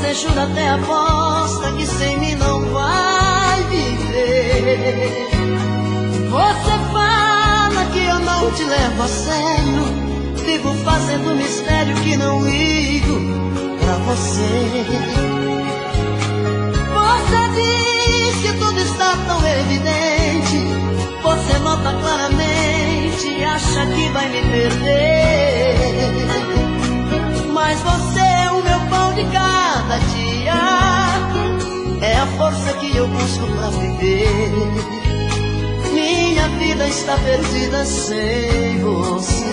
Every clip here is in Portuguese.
Você jura até aposta que sem mim não vai viver. Você fala que eu não te levo a sério, vivo fazendo mistério que não ligo pra você. Você diz que tudo está tão evidente, você nota claramente, acha que vai me perder. Mas você é o meu pão de cada dia, é a força que eu busco pra viver. Minha vida está perdida sem você.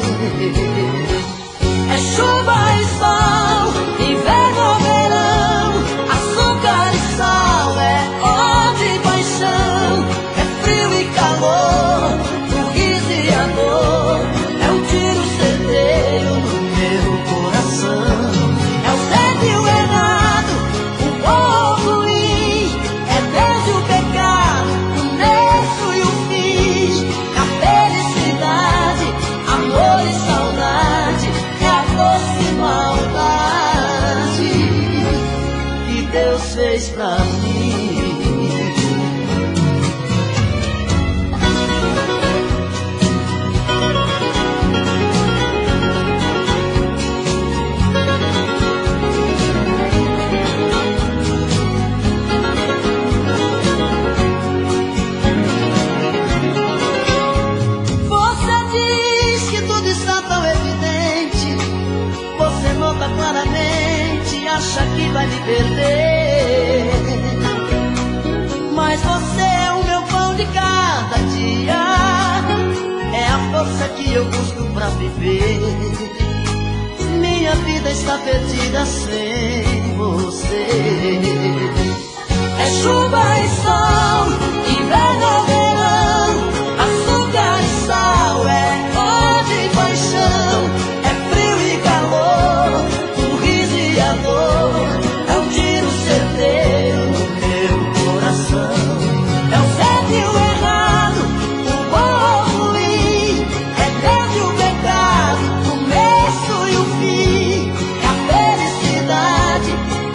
É chuva e sol, inverno ou verão, açúcar e sal, é ódio e paixão, é frio e calor, o riso e a dor, é um tiro certeiro no meu coração. É o certo e o errado, o bom ou o ruim, é Deus e o pecado, o começo e o fim, a felicidade, amor e saudade, é a doce maldade que Deus fez pra mim. Claramente acha que vai me perder, mas você é o meu pão de cada dia, é a força que eu busco pra viver. Minha vida está perdida sem você. É chuva e sol, inverno ou verão, açúcar e sal, é ódio e paixão, é frio e calor, é um tiro certeiro no meu coração. É o certo e o errado, o bom ou o ruim, é Deus e o pecado, o começo e o fim, é a felicidade,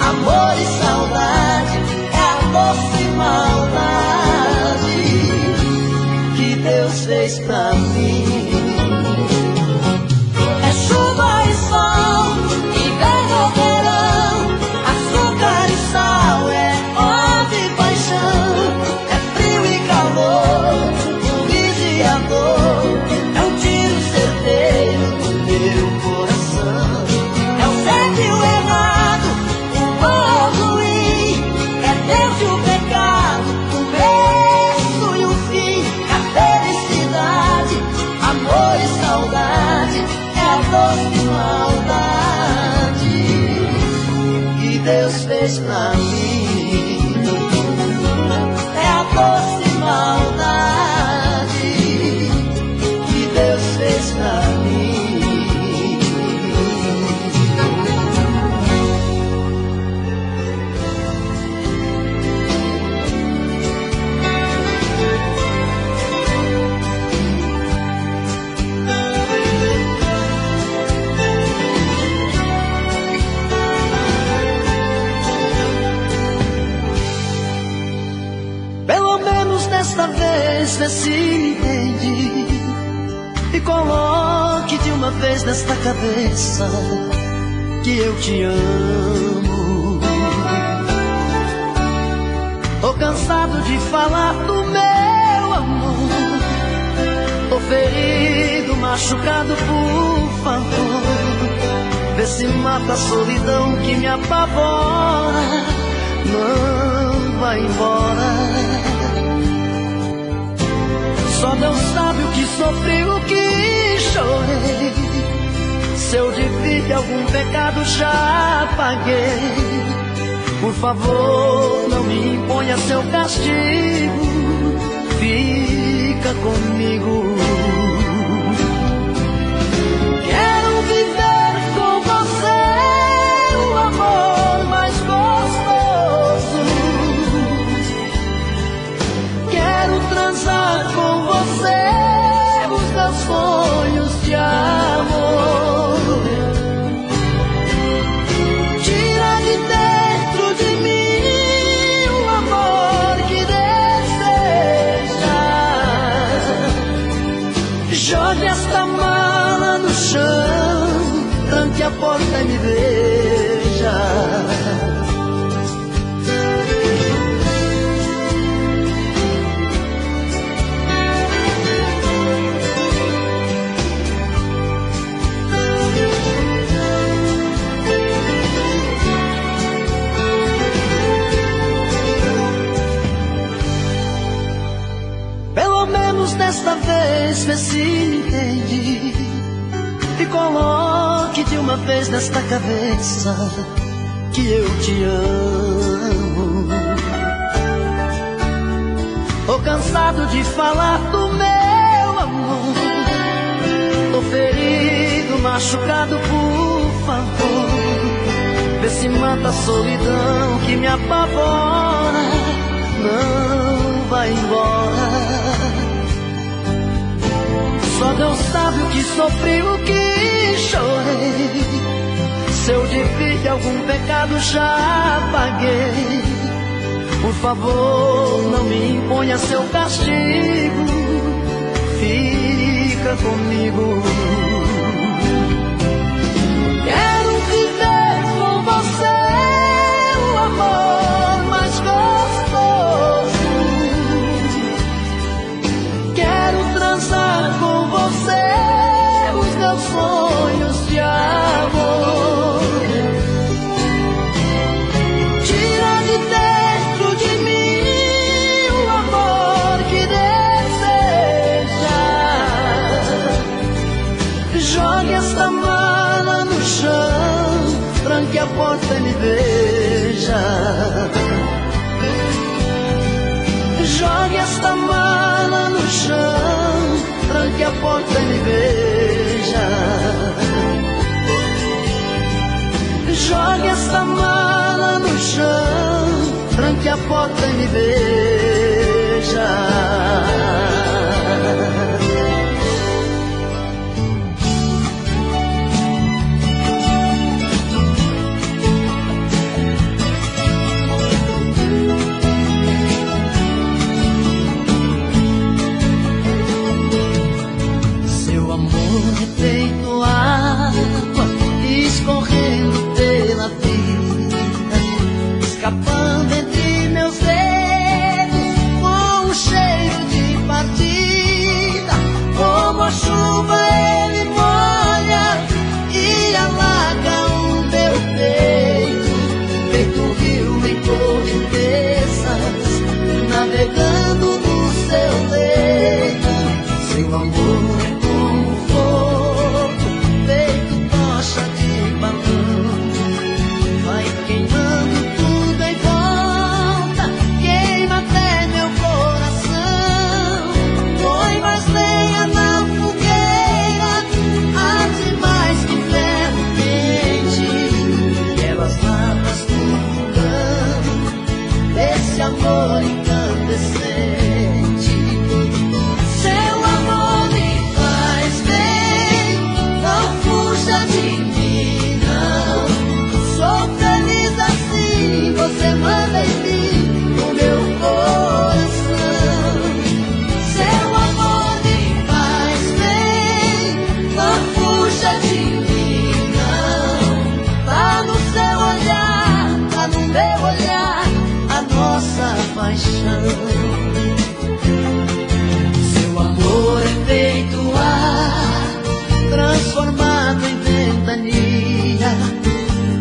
amor e saudade, é a doce maldade que Deus fez pra mim. É chuva e sol, inverno ou verão, açúcar e sal, é ódio e paixão, é frio e calor, o riso e a dor, é um tiro certeiro no meu coração. É o certo e o errado, o bom ou o ruim, é Deus e o pecado, o começo e o fim, é a felicidade, amor e saudade, é a doce maldade que Deus fez pra mim. É a doce maldade que Deus fez pra mim. Desta vez vê se me entende e coloque de uma vez nesta cabeça que eu te amo. Tô cansado de falar do meu amor, tô ferido, machucado, por favor, vê se mata a solidão que me apavora, não vai embora. Só Deus sabe o que sofri, o que chorei. Se eu devia algum pecado já paguei. Por favor, não me imponha seu castigo, fica comigo. Quero viver com você o amor mais gostoso. Quero transar com você os meus sonhos de amor. Tira de dentro Jogue esta mala no chão, tranque a porta e me veja. Pelo menos desta vez vê se me entende e coloque de uma vez nesta cabeça que eu te amo. Tô cansado de falar do meu amor, tô ferido, machucado, por favor, vê se mata a solidão que me apavora. Não vai embora. Só Deus sabe o que sofri, o que chorei. Se eu devia algum pecado já paguei. Por favor, não me imponha seu castigo, fica comigo. Quero viver com você o amor mais gostoso. Quero transar com você os meus sonhos de amor. Tira de dentro de mim o amor que deseja. Jogue esta mala no chão, tranque a porta e me veja. Jogue esta mala no chão, tranque a porta e me veja. Jogue esta mala no chão, tranque a porta e me veja. Feito água escorrendo pela vida, escapando entre meus dedos com um cheiro de partida. Como a chuva ele molha e alaga o meu peito, feito um rio em correntezas, navegando no seu leito. Seu amor é amor incandescente. Seu amor me faz bem, não fuja de mim, não. Sou feliz assim, você manda em mim o meu coração. Seu amor me faz bem, não fuja de mim, não. Tá no seu olhar, tá no meu olhar, nossa paixão. Seu amor é feito ar, transformado em ventania,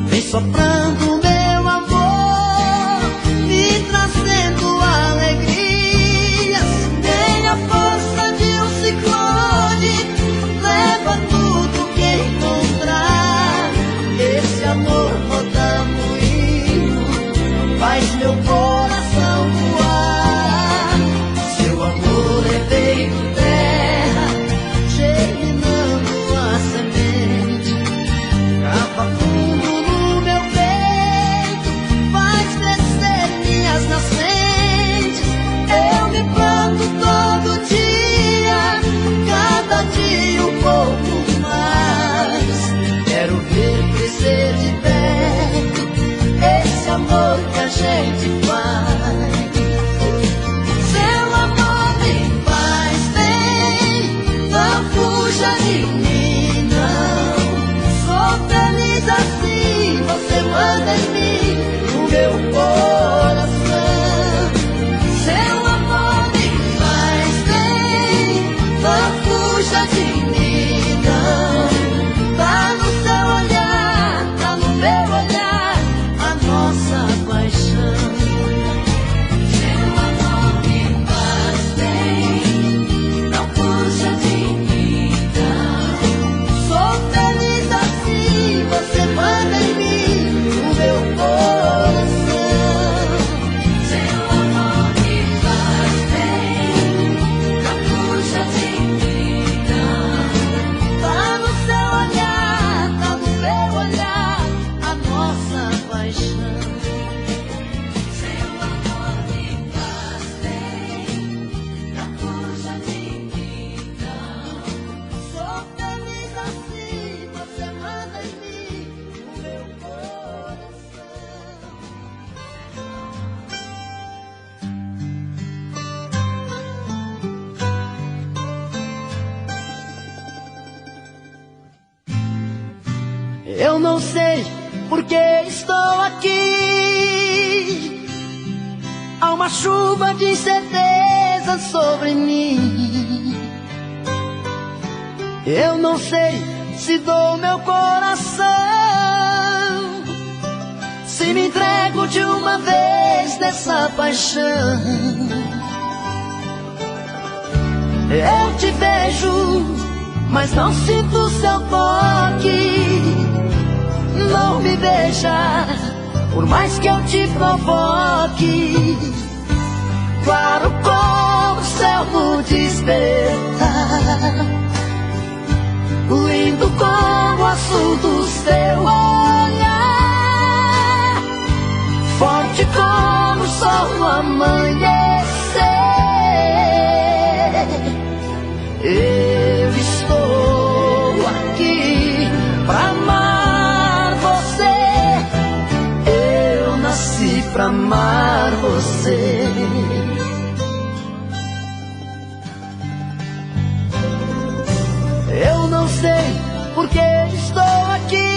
vem soprando meu amor, me trazendo alegrias. Tem a força de um ciclone, leva tudo que encontrar. Esse amor roda moinho, faz meu coração voar. Seu amor é feito terra, germinando a semente, cava fundo no meu peito. fuja de mim, não. Sou feliz assim, você manda em mim o meu coração. Seu amor me faz bem, não fuja de mim, não. Tá no seu olhar, tá no meu olhar, a nossa paixão. Seu amor me faz bem, não fuja de mim, não. Sou feliz assim, você manda em mim o meu coração. Seu amor me faz bem, não fuja de mim, não. Tá no seu olhar, tá no meu olhar, a nossa paixão. Seu amor me faz bem, não fuja de mim, não. Sou feliz assim, você manda em mim o meu coração. Eu não sei por que estou aqui. Há uma chuva de incerteza sobre mim. Eu não sei se dou meu coração, se me entrego de uma vez nessa paixão. Eu te vejo, mas não sinto seu toque. Não me beija, por mais que eu te provoque. Claro como o céu no despertar, lindo como o azul do seu olhar, forte como o sol no amanhecer. Eu estou aqui pra amar você. Eu nasci pra amar você. Eu não sei por que estou aqui.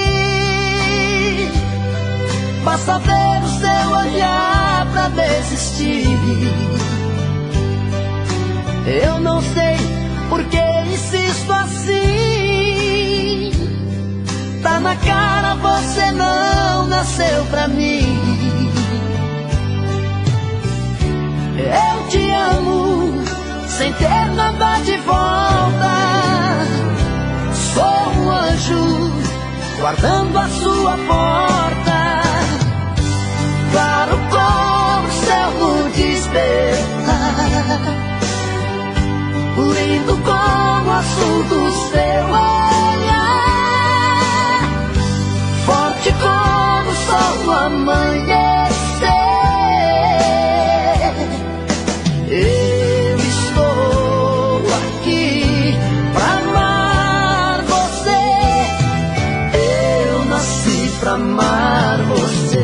Basta ver o seu olhar pra desistir. Eu não sei por que insisto assim. Tá na cara, você não nasceu pra mim. Eu te amo sem ter nada de volta. Sou um anjo guardando a sua porta. Claro como o céu no despertar, lindo como o azul do seu olhar, forte como o sol no amanhecer. Eu estou aqui pra amar você. Eu nasci pra amar você.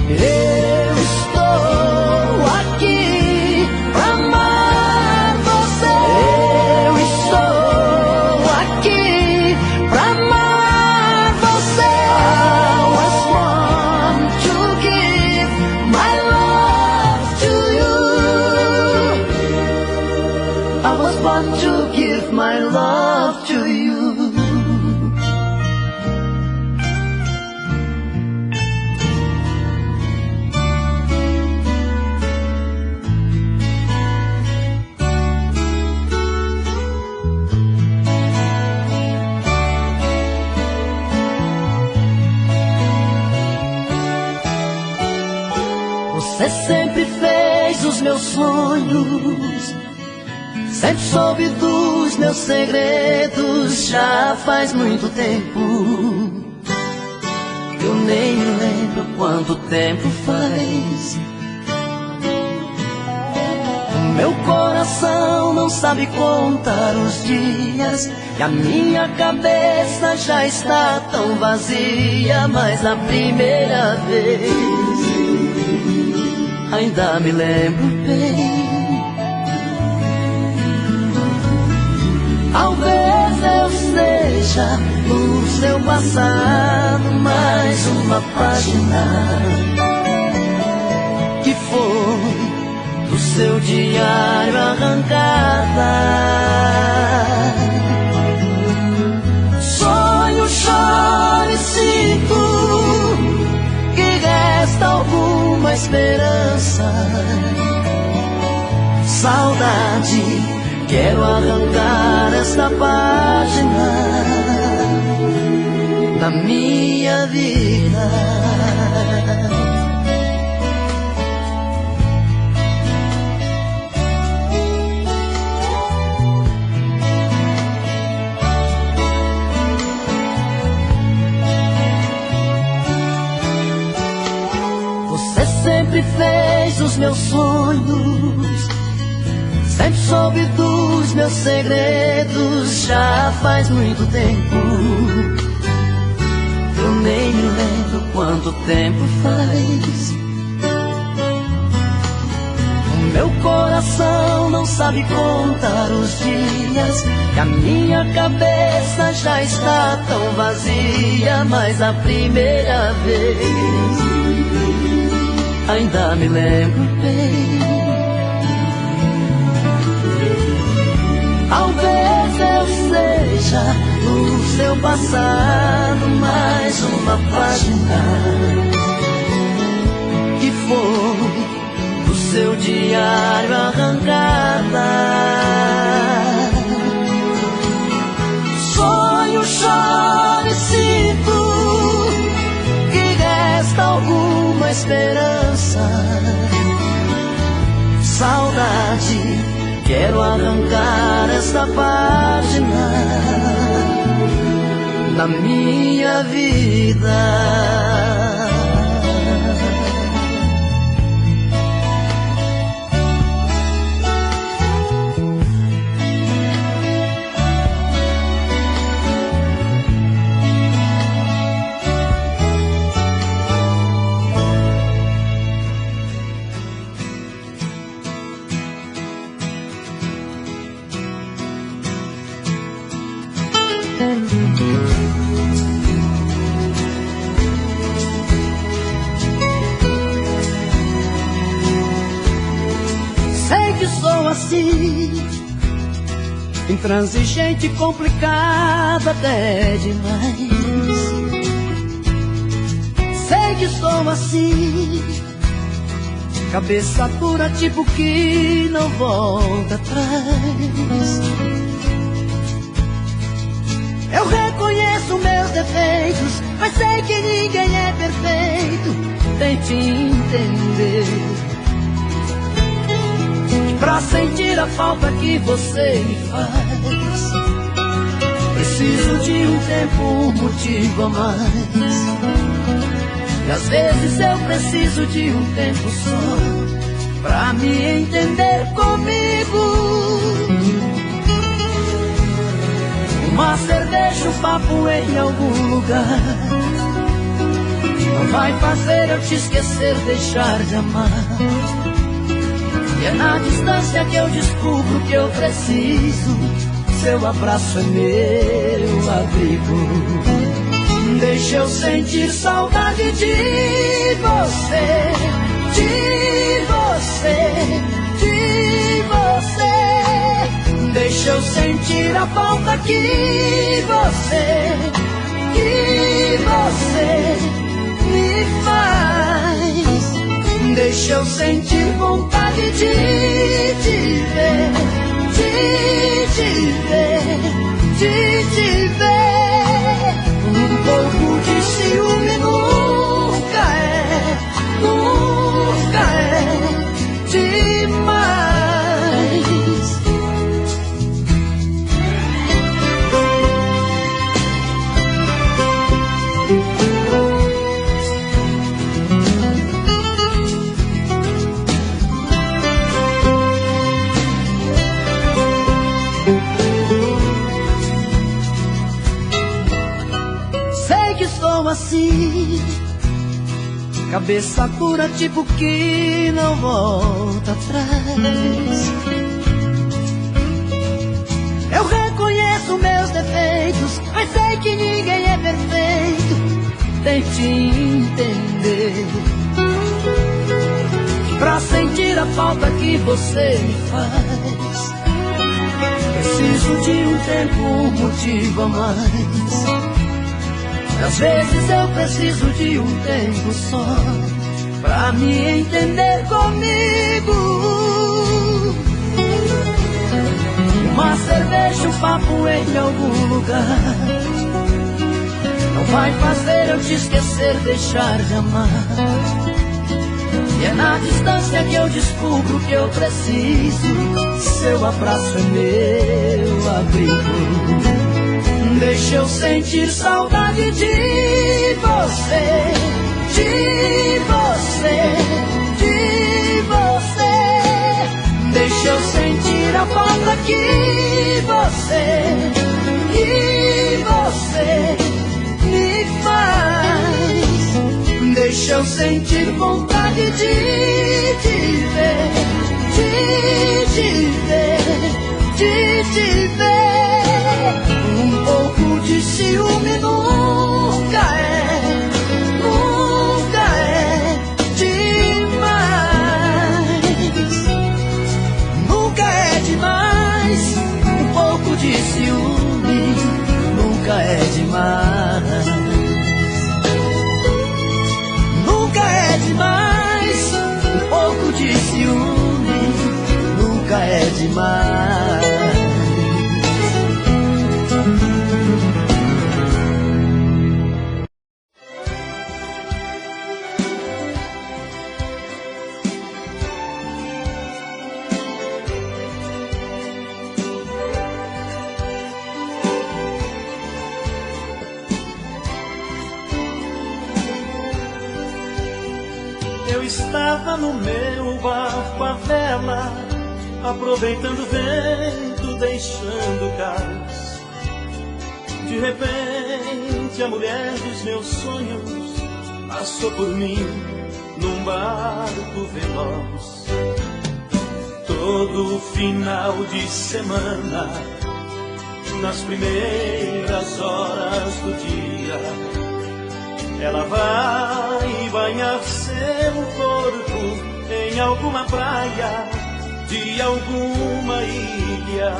Eu estou aqui pra amar você. Eu estou aqui pra amar você. I was born to give my love to you. I was born to give my love to you. Você sempre fez os meus sonhos, sempre soube dos meus segredos. Já faz muito tempo, eu nem lembro quanto tempo faz. Meu coração não sabe contar os dias e a minha cabeça já está tão vazia. Mas a primeira vez ainda me lembro bem. Talvez eu seja no seu passado mais uma página que foi do seu diário arrancada. Sonho, choro e sinto que resta alguma esperança. Saudade, quero arrancar esta página da minha vida. Você sempre fez os meus sonhos, sempre soube dos meus segredos. Já faz muito tempo, eu nem me lembro quanto tempo faz. O meu coração não sabe contar os dias e a minha cabeça já está tão vazia. Mas a primeira vez ainda me lembro bem. Talvez eu seja no seu passado mais uma página que foi do seu diário arrancada. Sonho, choro e sinto que resta alguma esperança. Saudade, quero arrancar esta página da minha vida. Sei que sou assim, intransigente, complicado até demais. Sei que sou assim, cabeça dura, tipo que não volta atrás. Eu reconheço meus defeitos, mas sei que ninguém é perfeito. Tente entender que pra sentir a falta que você me faz, preciso de um tempo, um motivo a mais. E às vezes eu preciso de um tempo só pra me entender comigo. Uma cerveja, um papo em algum lugar não vai fazer eu te esquecer, deixar de amar. E é na distância que eu descubro que eu preciso. Seu abraço é meu abrigo. Deixa eu sentir saudade de você, de você, de você. Deixa eu sentir a falta que você me faz. Deixa eu sentir vontade de te ver, de te ver, de te ver. Um pouco de ciúme nunca é demais. cabeça dura tipo que não volta atrás. Eu reconheço meus defeitos, mas sei que ninguém é perfeito. Tente entender, pra sentir a falta que você me faz, preciso de um tempo, um motivo a mais. Às vezes eu preciso de um tempo só pra me entender comigo. Uma cerveja, um papo em algum lugar não vai fazer eu te esquecer, deixar de amar. E é na distância que eu descubro que eu preciso. Seu abraço é meu abrigo. Deixa eu sentir saudade de você, de você, de você. Deixa eu sentir a falta que você me faz. Deixa eu sentir vontade de te ver, de te ver. Um pouco de ciúme nunca é demais. Nunca é demais. Um pouco de ciúme nunca é demais. Nunca é demais. Um pouco de ciúme nunca é demais. Eu estava no meu barco à vela, aproveitando o vento, deixando o cais. De repente a mulher dos meus sonhos passou por mim num barco veloz. Todo final de semana, nas primeiras horas do dia, ela vai banhar seu corpo em alguma praia de alguma ilha.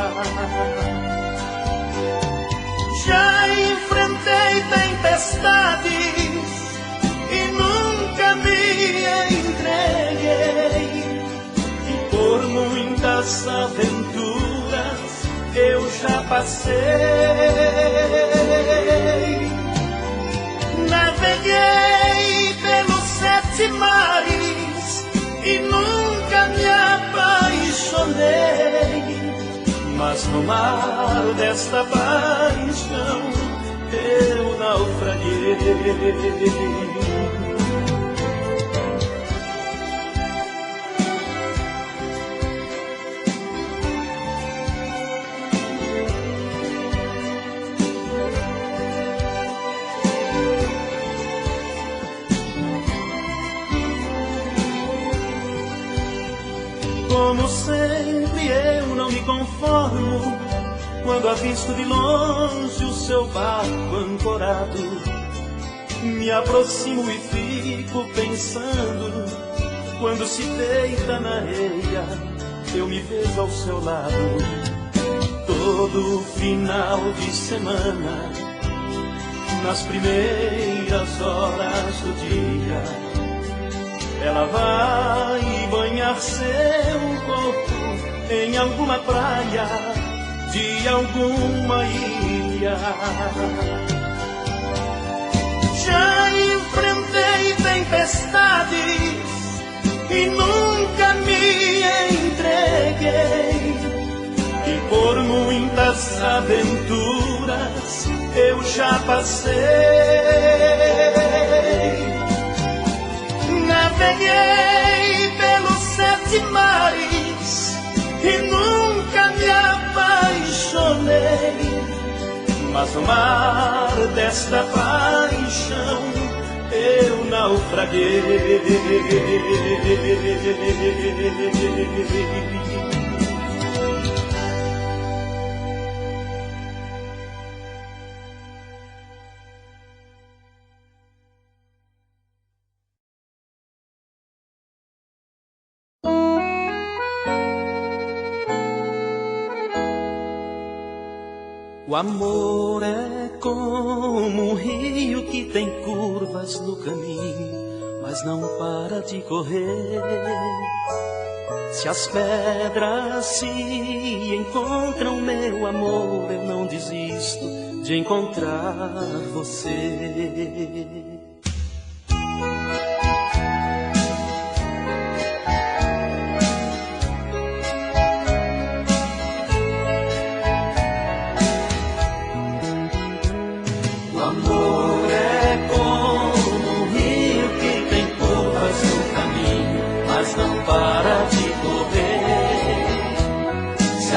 Já enfrentei tempestades e nunca me entreguei, e por muitas aventuras eu já passei. Naveguei pelos 7 mares e nunca me apaixonei, mas no mar desta paixão eu naufraguei. Como sempre eu não me conformo quando avisto de longe o seu barco ancorado. Me aproximo e fico pensando, quando se deita na areia eu me vejo ao seu lado. Todo final de semana, nas primeiras horas do dia, ela vai banhar seu corpo em alguma praia de alguma ilha. Já enfrentei tempestades e nunca me entreguei, e por muitas aventuras eu já passei. Naveguei pelos 7 mares e nunca me apaixonei, mas no mar desta paixão naufraguei. O amor é como um rio que tem curvas no caminho, mas não para de correr. Se as pedras se encontram, meu amor, eu não desisto de encontrar você.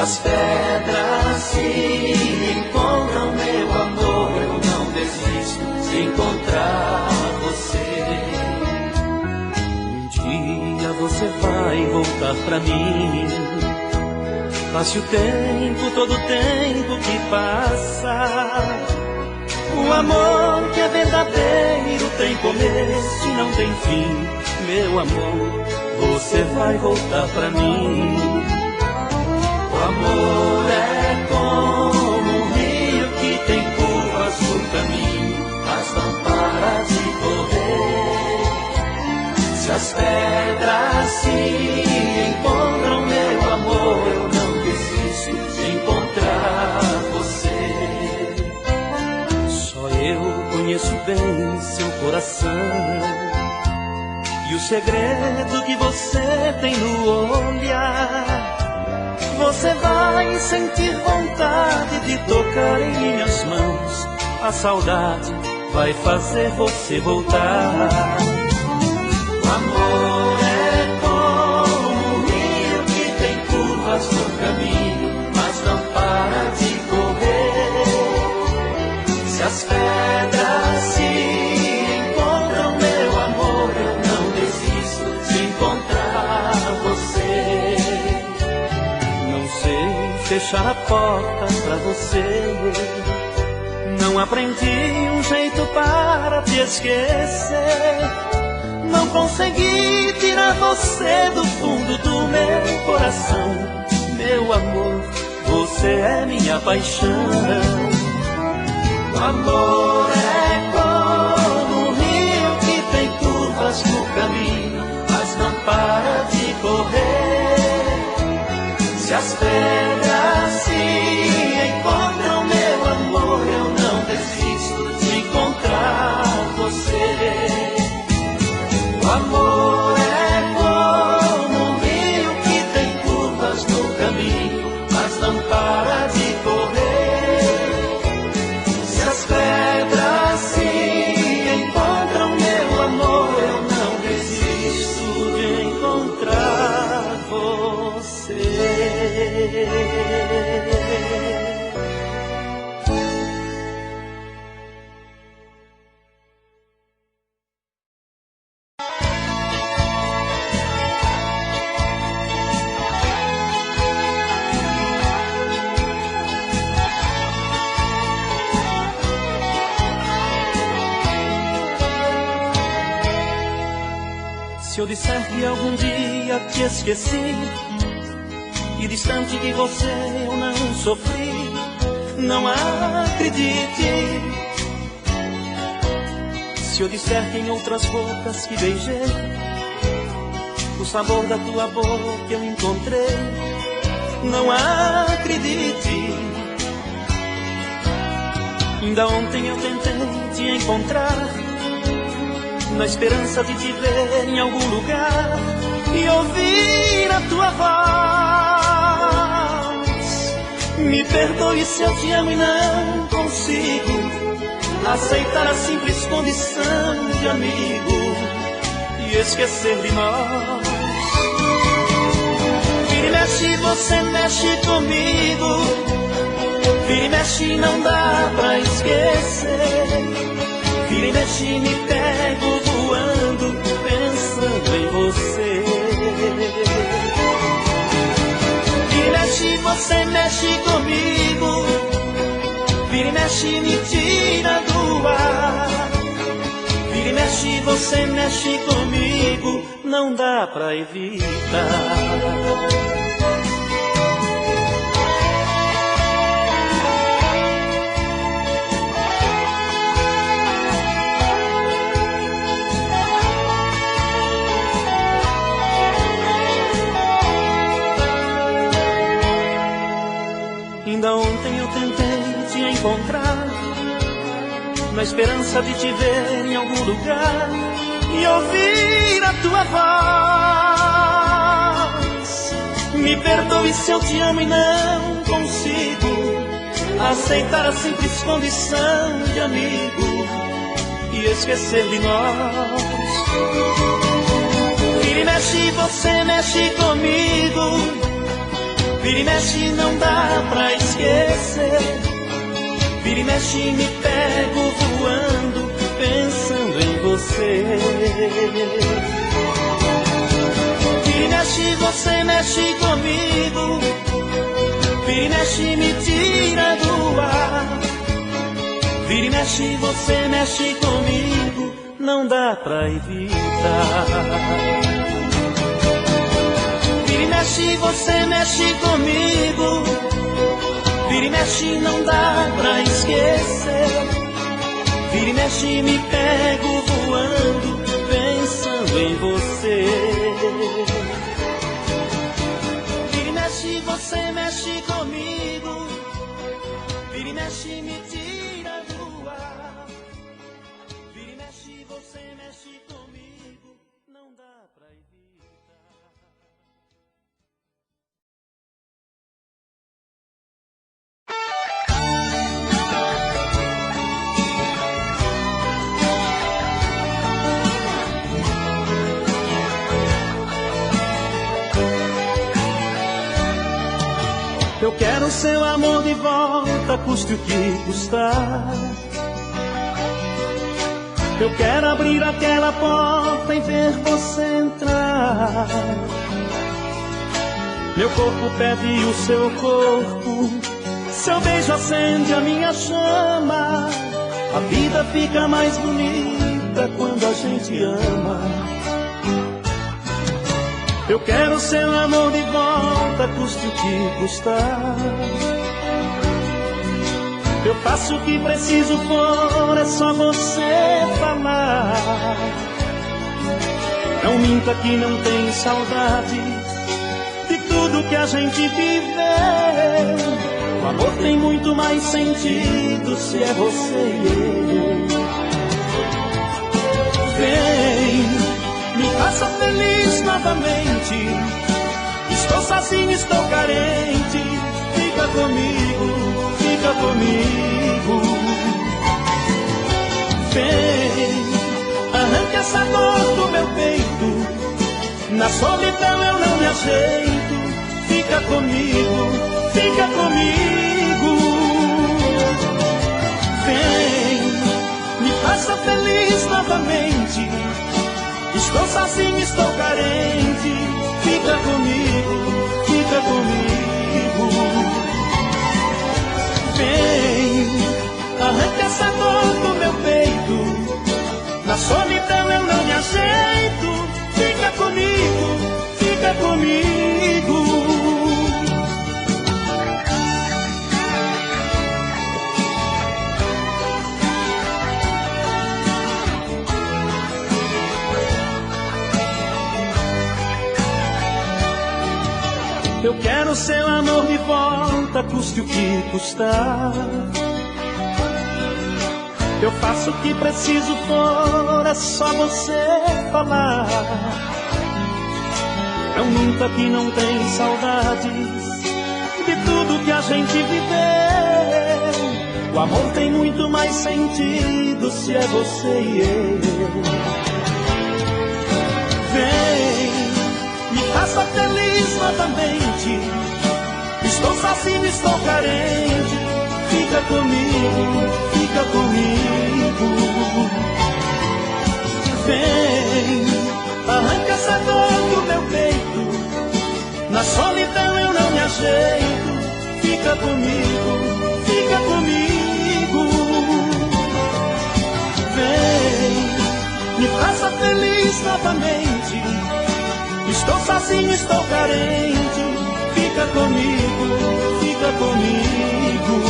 As pedras se encontram, meu amor, eu não desisto de encontrar você. Um dia você vai voltar pra mim. Passe o tempo, todo o tempo que passa. O amor que é verdadeiro tem começo e não tem fim. Meu amor, você vai voltar pra mim. O amor é como um rio que tem curvas no caminho, mas não para de correr. Se as pedras se encontram, meu amor, eu não desisto de encontrar você. Só eu conheço bem seu coração e o segredo que você tem no olhar. Você vai sentir vontade de tocar em minhas mãos. A saudade vai fazer você voltar. O amor é como um rio que tem curvas no caminho, mas não para de correr. Se as pedras se encontram, meu amor, eu não desisto de encontrar você. Fechar a porta pra você. Não aprendi um jeito para te esquecer. Não consegui tirar você do fundo do meu coração. Meu amor, você é minha paixão. O amor é como um rio que tem curvas no caminho, mas não para de correr. Se as pedras se encontram, meu amor, eu não desisto de encontrar você. O amor é como um rio que tem curvas no caminho, mas não para de correr. Se as pedras se encontram, meu amor, eu não desisto de encontrar você. Se eu disser que algum dia te esqueci e distante de você eu não sofri, não acredite. Se eu disser que em outras bocas que beijei, o sabor da tua boca eu encontrei, não acredite. Ainda ontem eu tentei te encontrar, na esperança de te ver em algum lugar e ouvir a tua voz. Me perdoe se eu te amo e não consigo aceitar a simples condição de amigo e esquecer de nós. Vira e mexe, você mexe comigo, vira e mexe, não dá pra esquecer. Vira e mexe, me pego voando você mexe comigo, vira e mexe e me tira do ar. Vira e mexe, você mexe comigo, não dá pra evitar. Ainda ontem eu tentei te encontrar, na esperança de te ver em algum lugar e ouvir a tua voz. Me perdoe se eu te amo e não consigo aceitar a simples condição de amigo e esquecer de nós. Vira e mexe, você mexe comigo, vira e mexe, não dá pra esquecer. Vira e mexe, me pego voando, pensando em você. Vira e mexe, você mexe comigo, vira e mexe, me tira do ar. Vira e mexe, você mexe comigo, não dá pra evitar. Vira e mexe, você mexe comigo, vira e mexe, não dá pra esquecer. Vira e mexe, me pego voando, pensando em você. Vira e mexe, você mexe comigo, vira e mexe, me tira do ar. Vira e mexe, você mexe comigo, não dá pra evitar. Eu quero seu amor de volta, custe o que custar. Eu quero abrir aquela porta e ver você entrar. Meu corpo pede o seu corpo, seu beijo acende a minha chama. A vida fica mais bonita quando a gente ama. Eu quero seu amor de volta, custe o que custar. Eu faço o que preciso for, é só você falar. Não minta que não tem saudade de tudo que a gente viveu. O amor tem muito mais sentido se é você e eu. Vem, me faça feliz novamente. Estou sozinho, estou carente. Fica comigo, fica comigo. Vem, arranque essa dor do meu peito. Na solidão eu não me ajeito. Fica comigo, fica comigo. Vem, me faça feliz novamente. Estou sozinho, estou carente. Fica comigo, fica comigo. Vem, arranca essa dor do meu peito. Na solidão eu não me ajeito. Fica comigo, fica comigo. Eu quero seu amor de volta, custe o que custar. Eu faço o que preciso for, é só você falar. Não minta que não tem saudades de tudo que a gente viveu. O amor tem muito mais sentido se é você e eu. Vem, me faça feliz novamente. Estou sozinho, estou carente. Fica comigo, fica comigo. Vem, arranca essa dor do meu peito. Na solidão eu não me ajeito. fica comigo, fica comigo. Vem, me faça feliz novamente. Estou sozinho, estou carente. Fica comigo, fica comigo.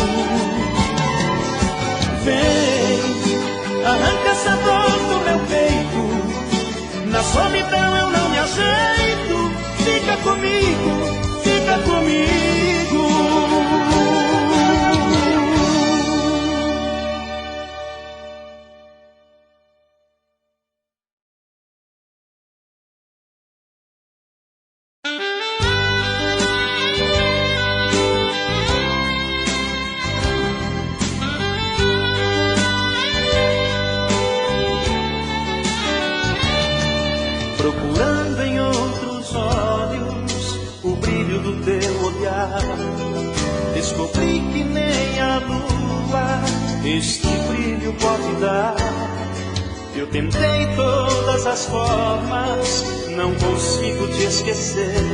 Vem, arranca essa dor do meu peito. Na solidão eu não me ajeito. Fica comigo, fica comigo. Procurando em outros olhos o brilho do teu olhar, descobri que nem a lua este brilho pode dar. Eu tentei todas as formas, não consigo te esquecer.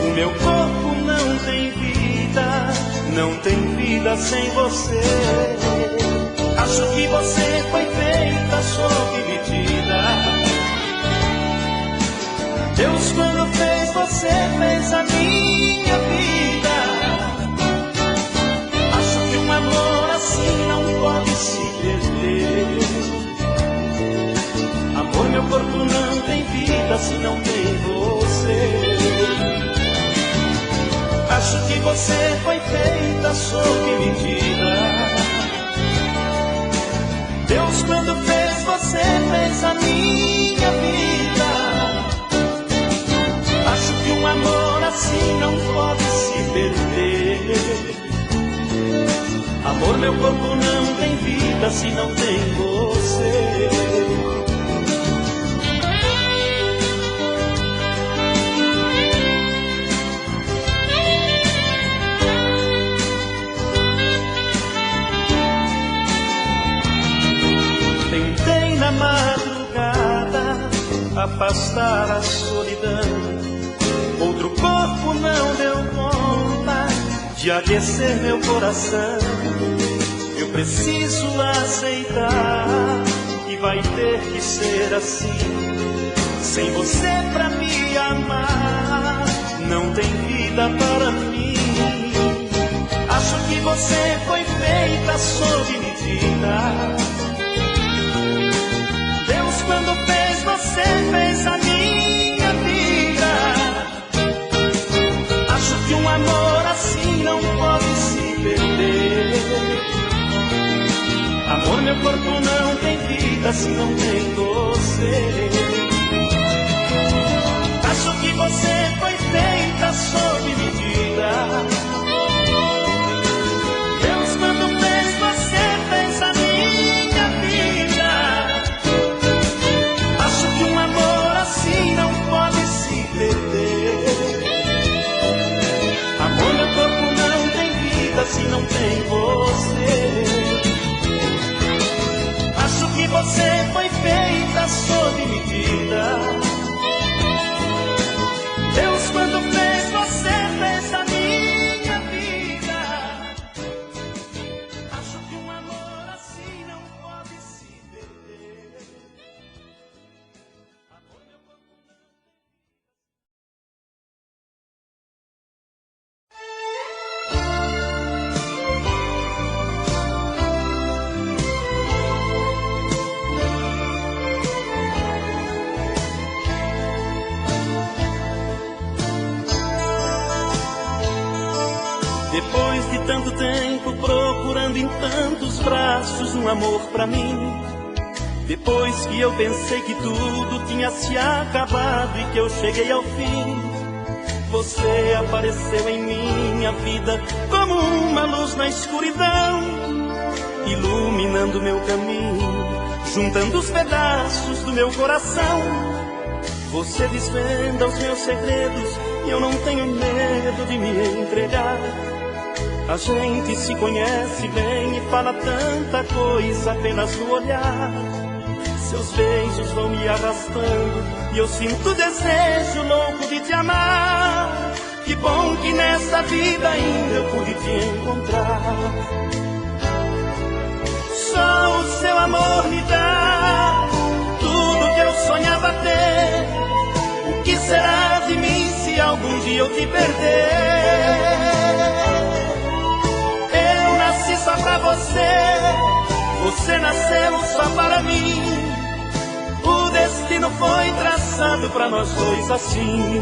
O meu corpo não tem vida, não tem vida sem você. Acho que você foi feita sob medida. Deus, quando fez você, fez a minha vida. Acho que um amor assim não pode se perder. Amor, meu corpo não tem vida se não tem você. Acho que você foi feita sob medida. Deus, quando fez você, fez a minha vida. Acho que um amor assim não pode se perder. Amor, meu corpo não tem vida se não tem você. Tentei na madrugada afastar a solidão. Outro corpo não deu conta de aquecer meu coração. Eu preciso aceitar que vai ter que ser assim. Sem você pra me amar, não tem vida para mim. Acho que você foi feita sob medida. Deus, quando fez você, fez a minha vida. Acho que um amor assim não pode se perder. Amor, meu corpo não tem vida se não tem você. Acho que você foi feita sob medida. Deus, quando fez você, fez a minha vida. Acho que um amor assim não pode se perder. Amor, meu corpo não tem vida se não tem você. Acho que você foi feita sob medida. Deus, quando fez você, fez a minha vida. Acho que um amor assim não pode se perder. Amor, meu corpo não tem vida. Depois de tanto tempo procurando em tantos braços um amor pra mim, depois que eu pensei que tudo tinha se acabado e que eu cheguei ao fim, você apareceu em minha vida como uma luz na escuridão, iluminando meu caminho, juntando os pedaços do meu coração. Você desvenda os meus segredos e eu não tenho medo de me entregar. A gente se conhece bem e fala tanta coisa apenas no olhar. Seus beijos vão me arrastando e eu sinto o desejo louco de te amar. Que bom que nessa vida ainda eu pude te encontrar. Só o seu amor me dá tudo que eu sonhava ter. O que será de mim se algum dia eu te perder? Eu nasci só pra você, você nasceu só para mim. O destino foi traçado pra nós dois assim.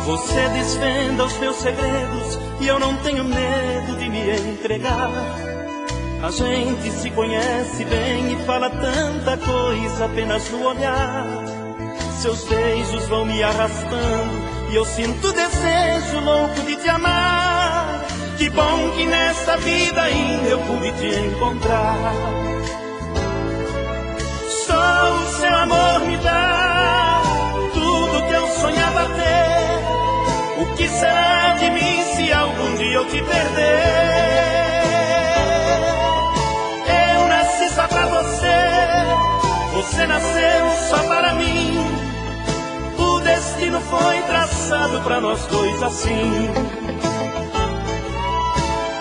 Você desvenda os meus segredos e eu não tenho medo de me entregar. A gente se conhece bem e fala tanta coisa apenas no olhar. Seus beijos vão me arrastando e eu sinto desejo louco de te amar. Que bom que nessa vida ainda eu pude te encontrar. Só o seu amor me dá tudo que eu sonhava ter. O que será de mim se algum dia eu te perder? Eu nasci só pra você, você nasceu só para mim. O destino foi traçado pra nós dois assim.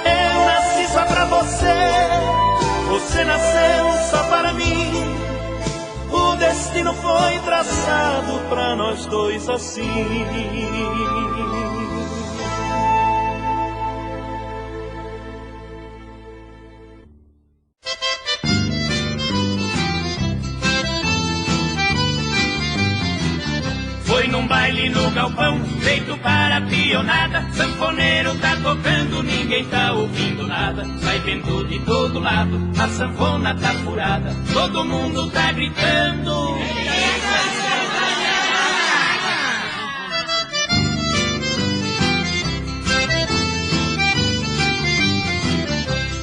Eu nasci só pra você, você nasceu só para mim. O destino foi traçado pra nós dois assim. Foi num baile no galpão, feito para pionada. Sanfoneiro tá tocando, ninguém tá ouvindo nada. Vai vendo de todo lado, a sanfona tá furada. Todo mundo tá gritando.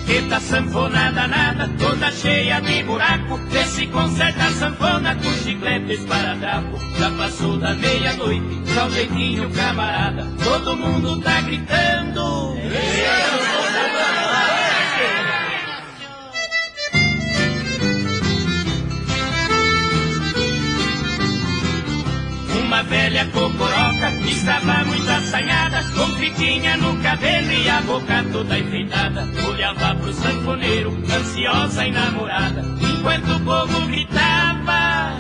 Eita sanfona danada, toda cheia de buraco. Vê se conserta a sanfona com chiclete esparadrapo. Já passou da meia-noite, dá um jeitinho camarada. Todo mundo tá gritando. Uma velha cocoroca que estava muito assanhada, com fitinha no cabelo e a boca toda enfeitada. Olhava pro sanfoneiro, ansiosa e namorada, enquanto o povo gritava.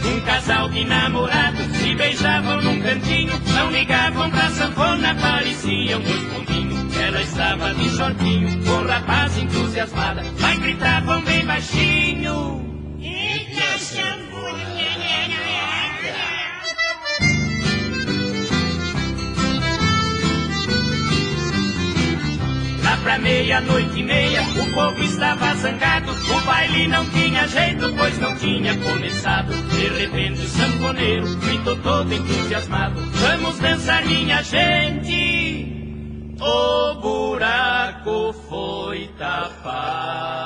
Um casal de namorados se beijavam num cantinho, não ligavam pra sanfona, pareciam dois pombinhos. Ela estava de shortinho, com o rapaz entusiasmada, mas gritavam bem baixinho. Eita, sanfona! Lá pra meia-noite e meia, o povo estava zangado. O baile não tinha jeito, pois não tinha começado. De repente o sanfoneiro gritou todo entusiasmado: vamos dançar, minha gente! O buraco foi tapado.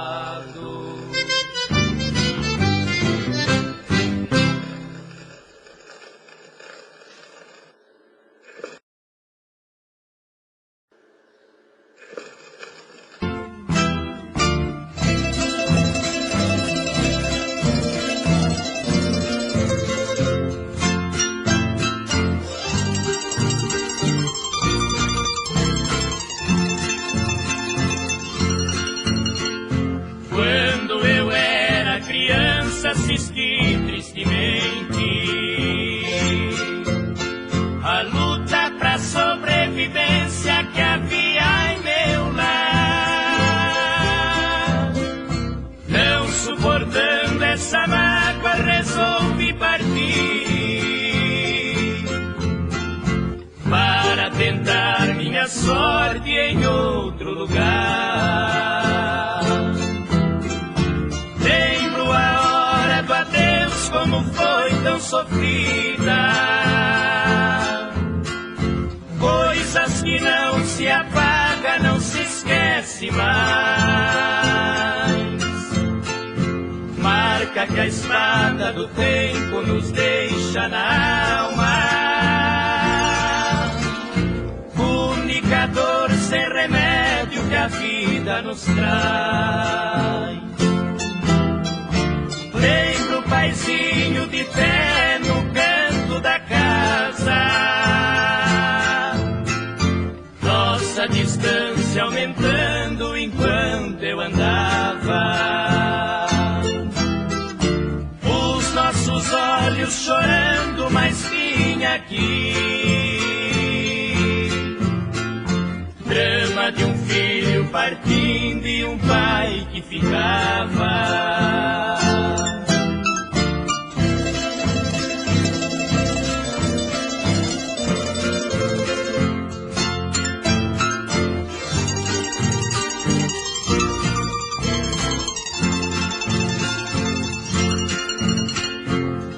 Assisti tristemente a luta pra sobrevivência que havia em meu lar. Não suportando essa mágoa, resolvi partir para tentar minha sorte em outro lugar. Lembro a do adeus, como foi tão sofrida. Coisas que não se apaga, não se esquece e mais. Marca que a espada do tempo nos deixa na alma. Única dor sem remédio que a vida nos traz. Lembro o paizinho de pé no canto da casa. Nossa distância aumentando enquanto eu andava. Os nossos olhos chorando, mas vinha aqui. Drama de um filho partindo e um pai que ficava.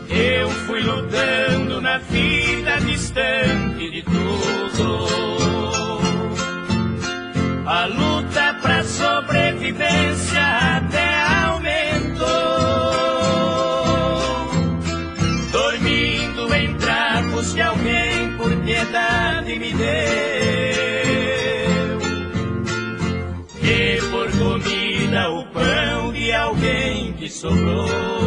Eu fui lutando na vida distante de tudo. A luta pra sobrevivência até aumentou. Dormindo em trapos que alguém por piedade me deu. E por comida o pão de alguém que sobrou.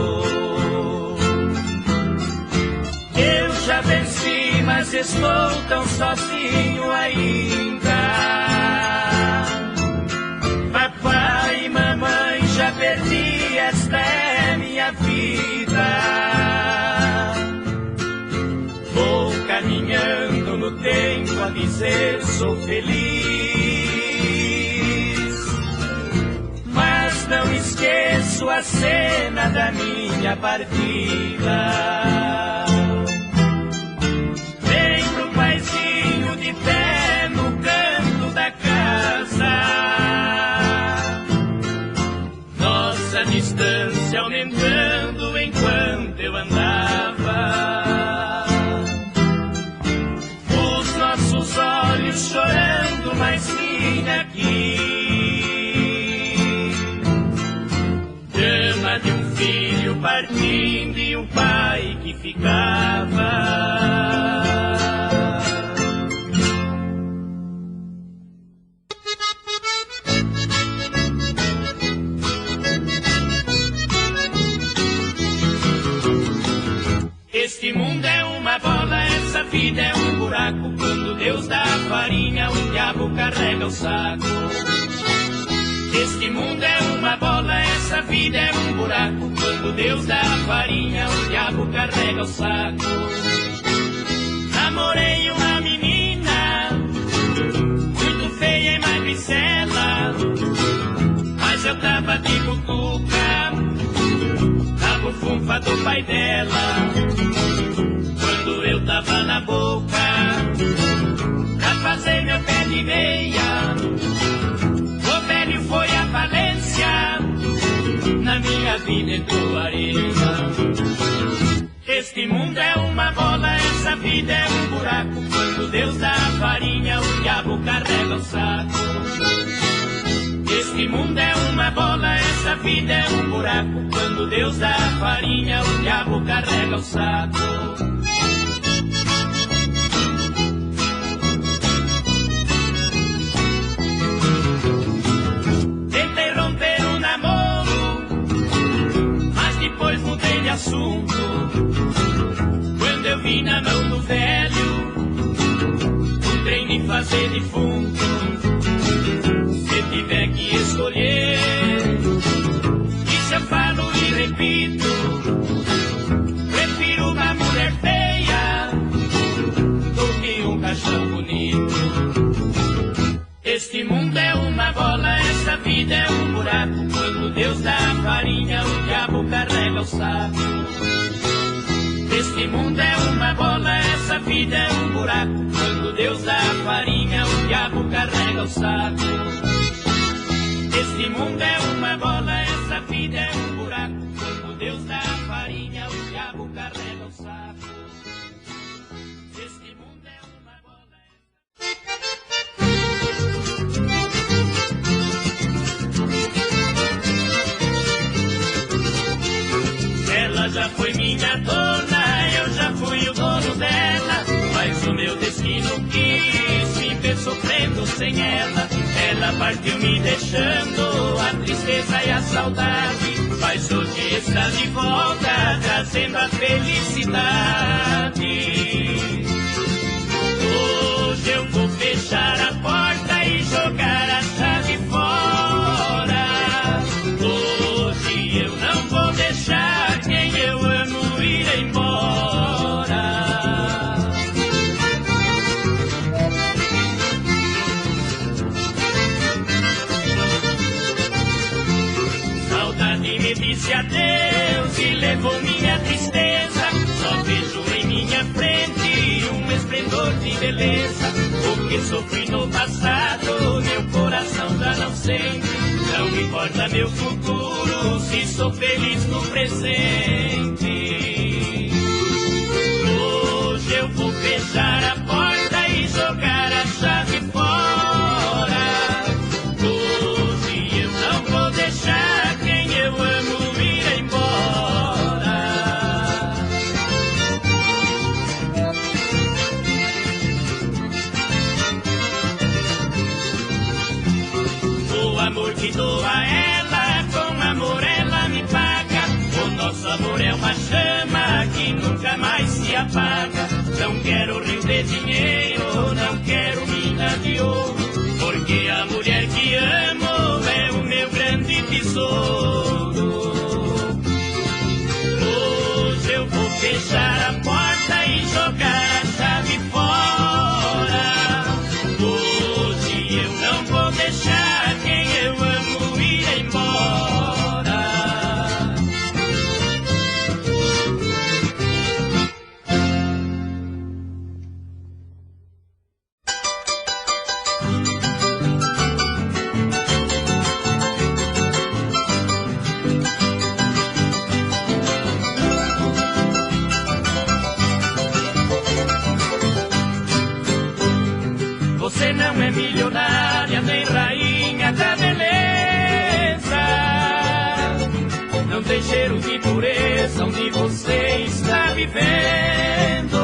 Eu já venci, mas estou tão sozinho ainda. Papai e mamãe, já perdi, esta é minha vida. Vou caminhando no tempo a dizer sou feliz. Mas não esqueço a cena da minha partida. Lembro o paizinho de pé no canto da casa. Nossa distância aumentando enquanto eu andava. Os nossos olhos chorando, mas vinha aqui. Drama de um filho partindo e um pai que ficava. Este mundo é uma bola, essa vida é um buraco. Quando Deus dá a farinha, o diabo carrega o saco. Este mundo é uma bola, essa vida é um buraco. Quando Deus dá a farinha, o diabo carrega o saco. Namorei uma menina, muito feia e magricela, mas eu tava de butuca, na bufunfa do pai dela. Quando eu tava na boca, pra fazer meu pé de meia, o velho foi à falência, na minha vida entrou areia. Este mundo é uma bola, essa vida é um buraco. Quando Deus dá a farinha, o diabo carrega o saco. Este mundo é uma bola, essa vida é um buraco. Quando Deus dá a farinha, o diabo carrega o saco. Tentei romper o namoro, mas depois mudei de assunto. Quando eu vi na mão do velho um trem de fazer defunto. Se tiver que escolher, isso eu falo e repito, prefiro uma mulher feia do que um caixão bonito. Este mundo é uma bola, essa vida é um buraco. Quando Deus dá a farinha, o diabo carrega o saco. Este mundo é uma bola, essa vida é um buraco. Quando Deus dá a farinha, o diabo carrega o saco. Este mundo é uma bola, essa vida é um buraco. Quando Deus dá a farinha, o diabo carrega o saco. Este mundo é uma bola. foi minha dona, eu já fui o dono dela. Mas o meu destino quis me ver sofrendo sem ela. Ela partiu me deixando a tristeza e a saudade. Mas hoje está de volta, trazendo a felicidade. Hoje eu vou fechar a porta e jogar a chave fora. Hoje eu não vou deixar quem eu amo ir embora. Saudade me disse adeus e levou minha tristeza. Só vejo em minha frente um esplendor de beleza. O que sofri no passado, meu coração já não sente. Não me importa meu futuro, se sou feliz no presente. Hoje eu vou fechar a porta e jogar a chave fora. Hoje eu não vou deixar quem eu amo ir embora. O amor que dou a ela, com amor ela me paga. O nosso amor é uma chama que nunca mais se apaga. Não quero rio de dinheiro, não quero mina de ouro, porque a mulher que amo é o meu grande tesouro. Hoje eu vou fechar a porta e jogar a chave fora. Hoje eu não vou deixar quem eu amo ir embora. Você não é milionária nem rainha da beleza. Não tem cheiro de pureza onde você está vivendo.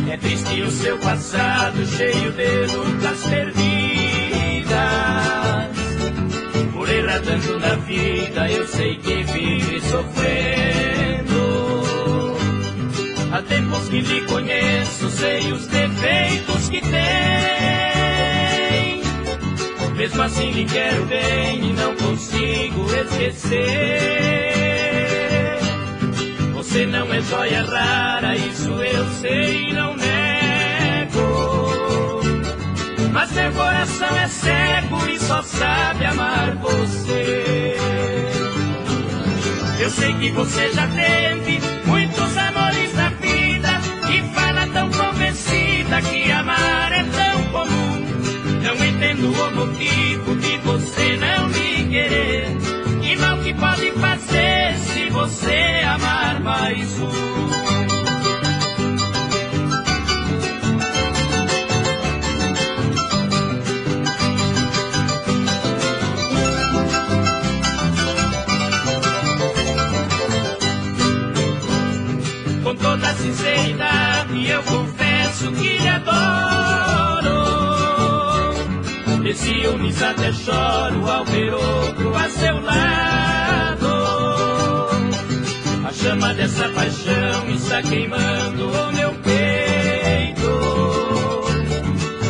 É triste o seu passado cheio de lutas perdidas. Por errar tanto na vida eu sei que vive sofrendo. Há tempos que lhe conheço, sei os defeitos que tem. Mesmo assim lhe quero bem e não consigo esquecer. Você não é joia rara, isso eu sei e não nego. Mas meu coração é cego e só sabe amar você. Eu sei que você já teve muitos amores na vida e fala tão convencida que amar é tão comum. Não entendo o motivo de você não me querer. Que mal que pode fazer se você amar mais um? Com toda sinceridade eu confesso que lhe adoro. De ciúmes até choro ao ver outro a seu lado. A chama dessa paixão está queimando o meu peito.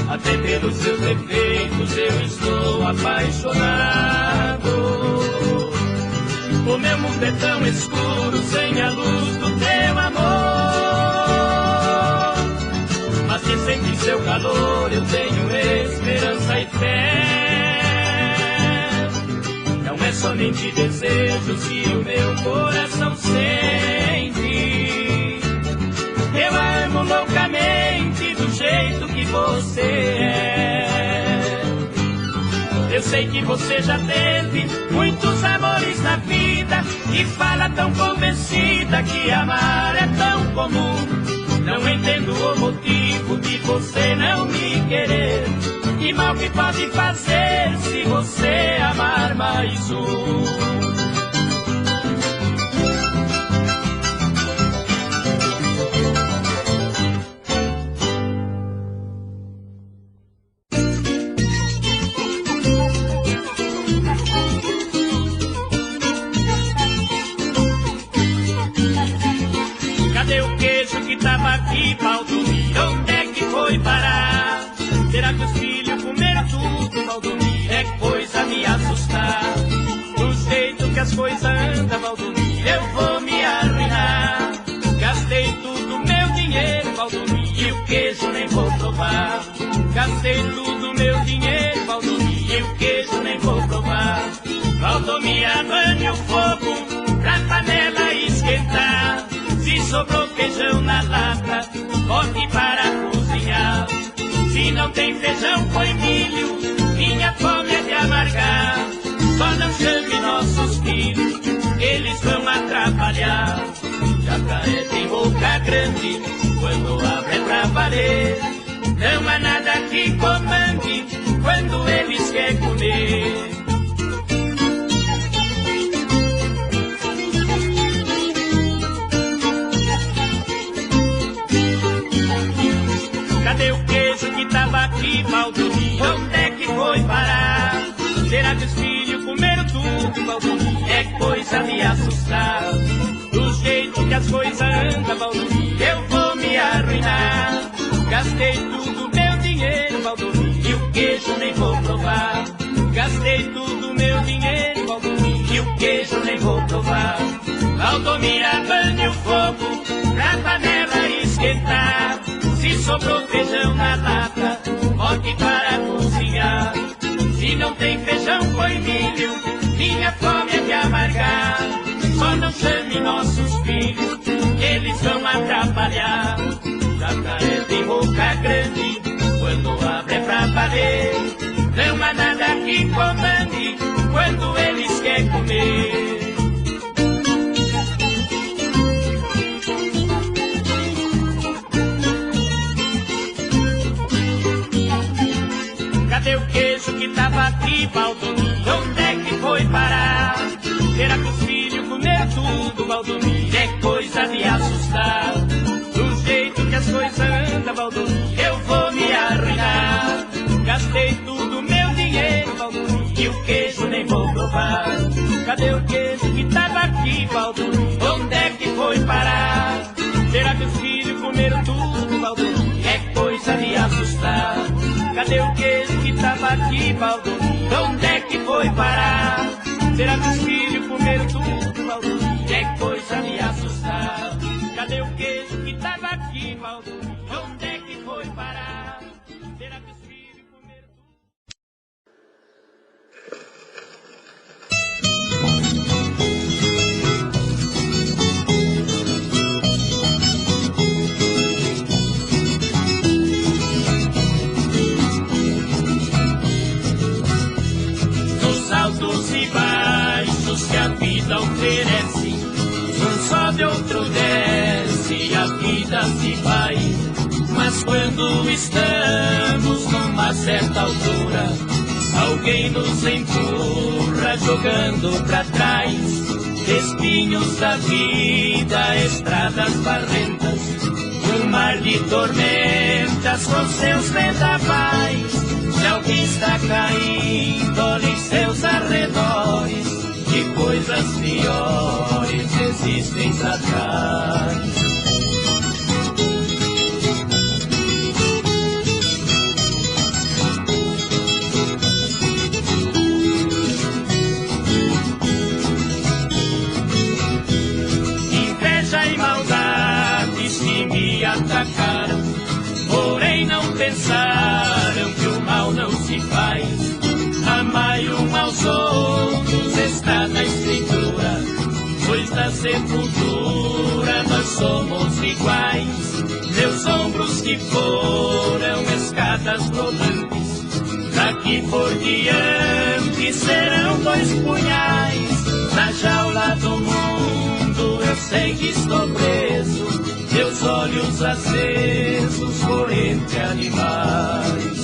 Até pelos seus defeitos eu estou apaixonado. O meu mundo é tão escuro sem a luz do teu amor. Mas se sente seu calor eu tenho esperança e fé. Não é somente desejos que o meu coração sente. Eu a amo loucamente do jeito que você é. Eu sei que você já teve muitos amores na vida e fala tão convencida que amar é tão comum. Não entendo o motivo de você não me querer. Que mal que pode fazer se você amar mais um? foi parar? Será que os filhos comeram tudo, Valdomiro? É coisa me assustar. Do jeito que as coisas andam, Valdomiro, eu vou me arruinar. Gastei tudo meu dinheiro, Valdomiro, e o queijo nem vou provar. Gastei tudo meu dinheiro, Valdomiro, e o queijo nem vou provar. Valdomiro, abane o fogo pra panela esquentar. Se sobrou feijão na lata, bote para cozinhar. Se não tem feijão, põe milho, minha fome é de amargar. Só não chame nossos filhos, eles vão atrapalhar. Jacaré tem boca grande, quando abre é pra valer. Não há nada que comande, quando eles querem comer. Cadê o queijo que tava aqui, Valdomiro? Onde é que foi parar? Será que os filhos comeram tudo, Valdomiro? É coisa me assustar. Do jeito que as coisas andam, Valdomiro, eu vou me arruinar. Gastei tudo meu dinheiro, Valdomiro, e o queijo nem vou provar. Gastei tudo meu dinheiro, Valdomiro, e o queijo nem vou provar. Valdomiro, abane o fogo pra panela esquentar. Se sobrou feijão na lata, bote para cozinhar. Se não tem feijão, põe milho, minha fome é de amargar. Só não chame nossos filhos, eles vão atrapalhar. Jacaré tem boca grande, quando abre é pra valer. Não há nada que comande, quando eles querem comer. Cadê o queijo que tava aqui, Valdomiro? Onde é que foi parar? Será que os filhos comeram tudo, Valdomiro? É coisa de assustar. Do jeito que as coisas andam, Valdomiro, eu vou me arruinar. Gastei tudo meu dinheiro, Valdomiro, e o queijo nem vou provar. Cadê o queijo que tava aqui, Valdomiro? Onde é que foi parar? Será que os filhos comeram tudo, Valdomiro? É coisa de assustar. Cadê o queijo que tava aqui, Valdomiro? Onde é que foi parar? Será que os filhos comeram tudo, Valdomiro? É coisa de assustar. Cadê o queijo que tava aqui, Valdomiro? Onde é que foi parar? Será que os filhos comeram tudo? Altos e baixos que a vida oferece, um sobe, outro desce, a vida se vai. Mas quando estamos numa certa altura, alguém nos empurra jogando pra trás. Espinhos da vida, estradas barrentas, um mar de tormentas com seus vendavais. Se alguém está caindo, olhe seus arredores, que coisas piores existem pra trás. Inveja e maldades que me atacaram, porém não pensaram que o mal não se faz. Amai um aos outros está na escritura, pois da sepultura nós somos iguais. Meus ombros que foram escadas rodantes, daqui por diante serão 2 punhais. Na jaula do mundo eu sei que estou preso, meus olhos acesos por entre animais.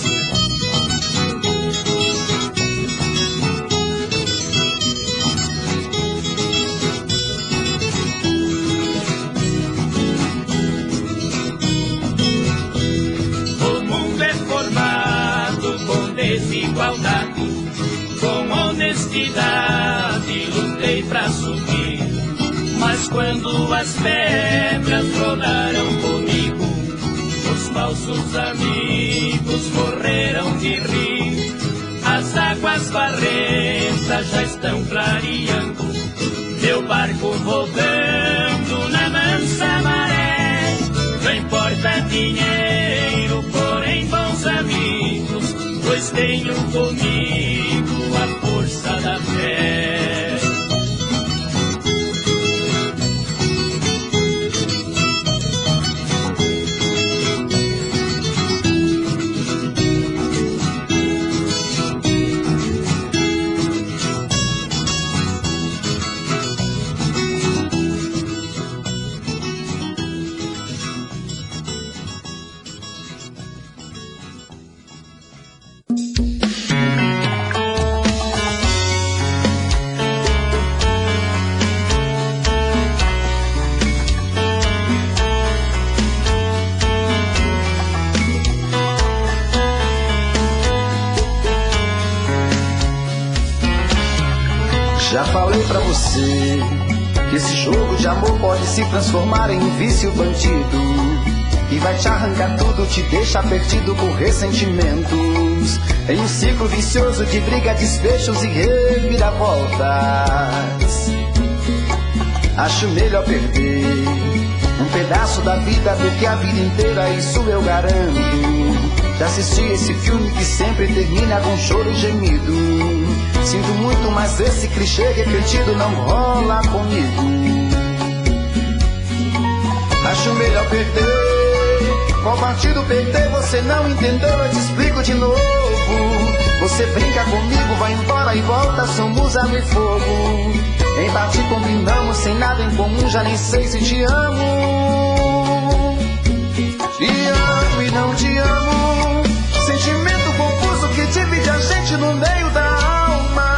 O mundo é formado com desigualdade, com honestidade lutei pra subir. Mas quando as pedras rolaram comigo, os falsos amigos morreram de rir. As águas barrentas já estão clareando, meu barco voltando na mansa maré. Não importa dinheiro, porém bons amigos, pois tenho comigo a força da fé. Já falei pra você que esse jogo de amor pode se transformar em um vício bandido, que vai te arrancar tudo, te deixa perdido por ressentimentos, em um ciclo vicioso de briga, desfechos e reviravoltas. Acho melhor perder um pedaço da vida do que a vida inteira, isso eu garanto. Já assisti esse filme que sempre termina com choro e gemido. Sinto muito, mas esse clichê repetido não rola comigo. Acho melhor perder. Qual partido perder? Você não entendeu, eu te explico de novo. Você brinca comigo, vai embora e volta, somos água e fogo. Em parte combinamos, sem nada em comum, já nem sei se te amo. Te amo e não te amo. Sentimento confuso que divide a gente no meio da alma.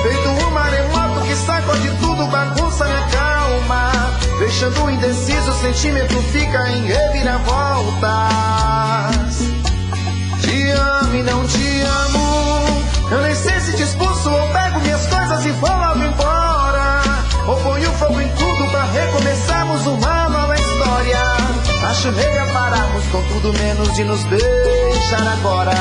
Feito um maremoto que sacode tudo, bagunça minha calma. Deixando indeciso, o sentimento fica em reviravoltas. Te amo e não te amo. Eu nem sei se te expulso ou pego minhas coisas e vou logo embora, ou ponho fogo em tudo pra recomeçarmos uma nova história. Acho melhor pararmos com tudo menos de nos deixar agora.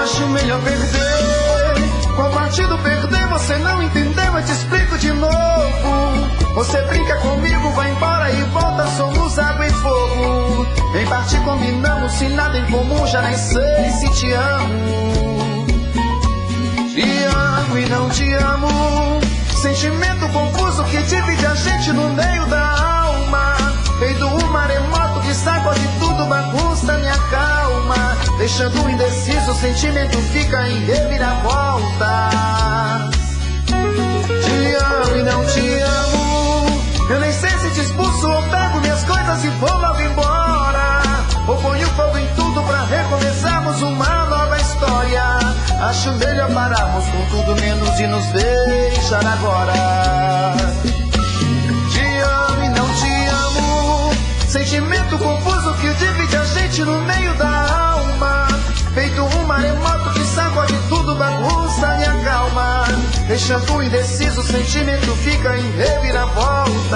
Acho melhor perder. Qual partido perder? Você não entendeu, eu te explico de novo. Você brinca comigo, vai embora e volta, somos água e fogo. Em parte combinamos, se nada em comum, já nem sei se te amo. Te amo e não te amo. Sentimento confuso que divide a gente no meio da alma. Feito um maremoto que sacode tudo, bagunça minha calma. Deixando indeciso, o sentimento fica em reviravoltas. Te amo e não te amo. Eu nem sei se te expulso ou pego minhas coisas e vou logo embora, ou ponho fogo em tudo pra recomeçarmos uma nova história. Acho melhor pararmos com tudo menos de nos deixar agora. Te amo e não te amo. Sentimento confuso que divide a gente no meio da alma. Feito um maremoto que sacode tudo, bagunça minha calma. Deixando indeciso, o sentimento fica em reviravoltas.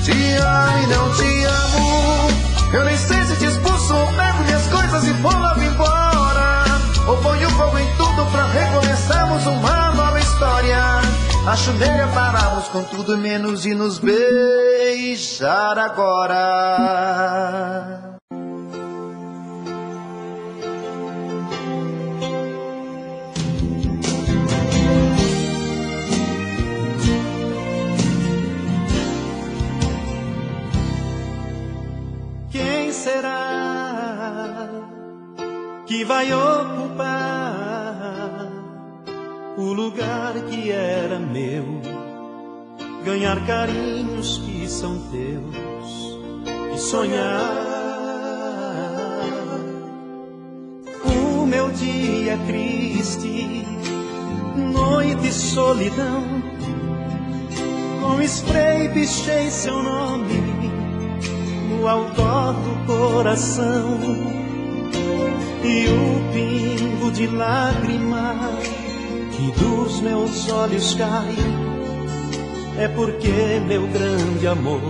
Te amo e não te amo. Eu nem sei se te expulso ou pego minhas coisas e vou logo embora, ou ponho fogo em tudo pra recomeçarmos uma nova história. Acho melhor pararmos com tudo menos de nos beijar agora. Quem será que vai ocupar o lugar que era meu? Ganhar carinhos que são teus e sonhar. O meu dia triste, noite e solidão, Com spray pichei seu nome no outdoor do coração, e o pingo de lágrima que dos meus olhos cai é porque meu grande amor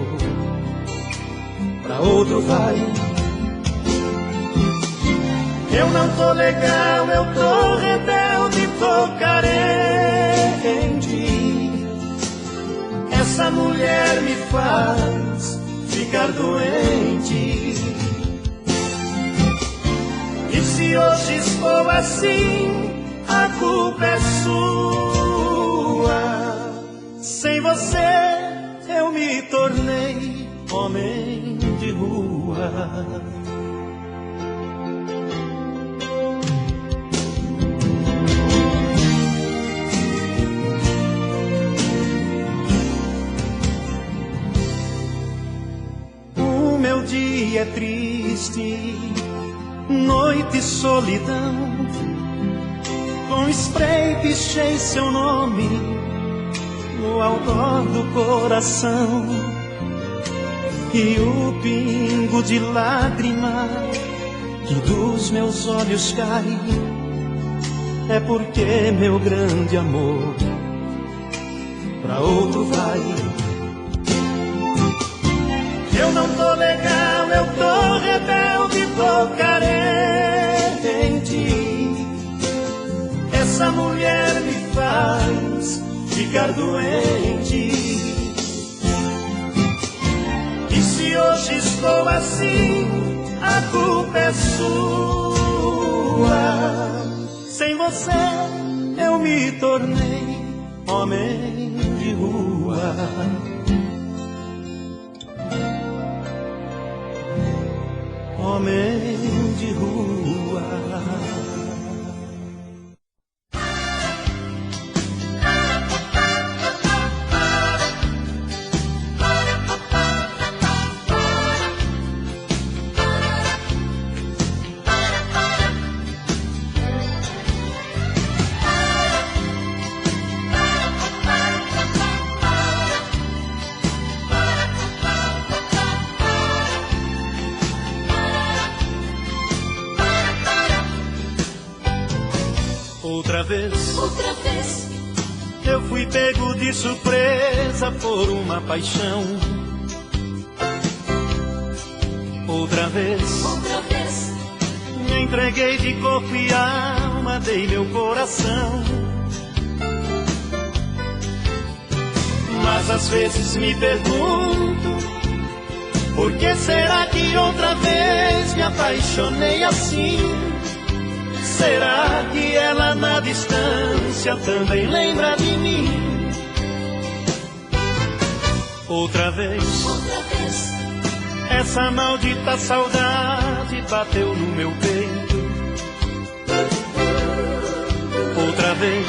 pra outro vai. Eu não tô legal, eu tô rebelde, tô carente. Essa mulher me faz ficar doente. E se hoje estou assim, a culpa é sua. Sem você eu me tornei homem de rua. O meu dia é triste, noite e solidão. Com spray pichei seu nome no outdoor do coração, e o pingo de lágrima que dos meus olhos cai é porque meu grande amor pra outro vai. Eu não tô legal, eu tô rebelde, tô carente. Essa mulher me faz ficar doente. E se hoje estou assim, a culpa é sua. Sem você eu me tornei homem de rua. Homem de rua. Outra vez, eu fui pego de surpresa por uma paixão. Outra vez, me entreguei de corpo e alma, dei meu coração. Mas às vezes me pergunto, por que será que outra vez me apaixonei assim? Será que ela na distância também lembra de mim? Outra vez, essa maldita saudade bateu no meu peito. Outra vez,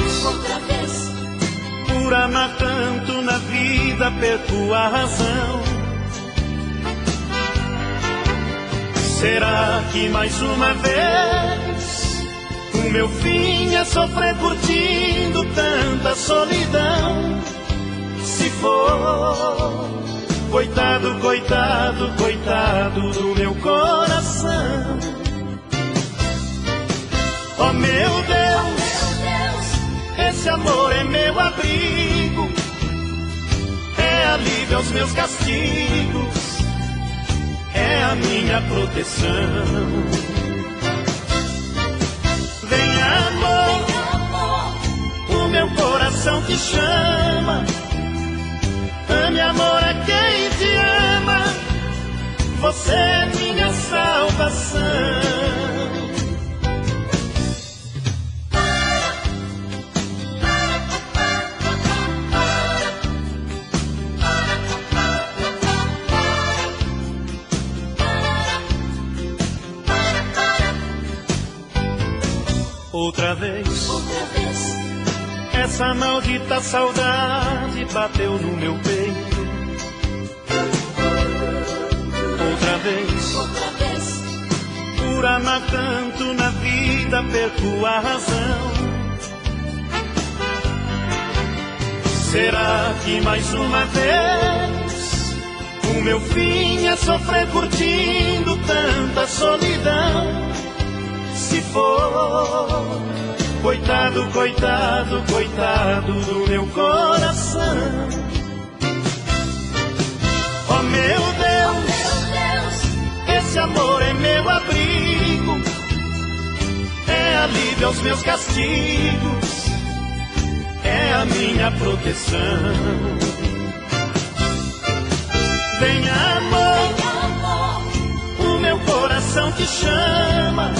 por amar tanto na vida perco a razão. Será que mais uma vez o meu fim é sofrer curtindo tanta solidão? Se for, coitado, coitado, coitado do meu coração. Oh meu Deus, esse amor é meu abrigo, é alívio aos meus castigos, é a minha proteção. O meu coração te chama, ame, amor, é quem te ama, você é minha salvação. Outra vez, essa maldita saudade bateu no meu peito. Outra vez, por amar tanto na vida perco a razão. Será que mais uma vez o meu fim é sofrer curtindo tanta solidão? Se for, coitado, coitado, coitado do meu coração. Oh meu Deus, esse amor é meu abrigo, é alívio aos meus castigos, é a minha proteção. Vem amor, o meu coração te chama.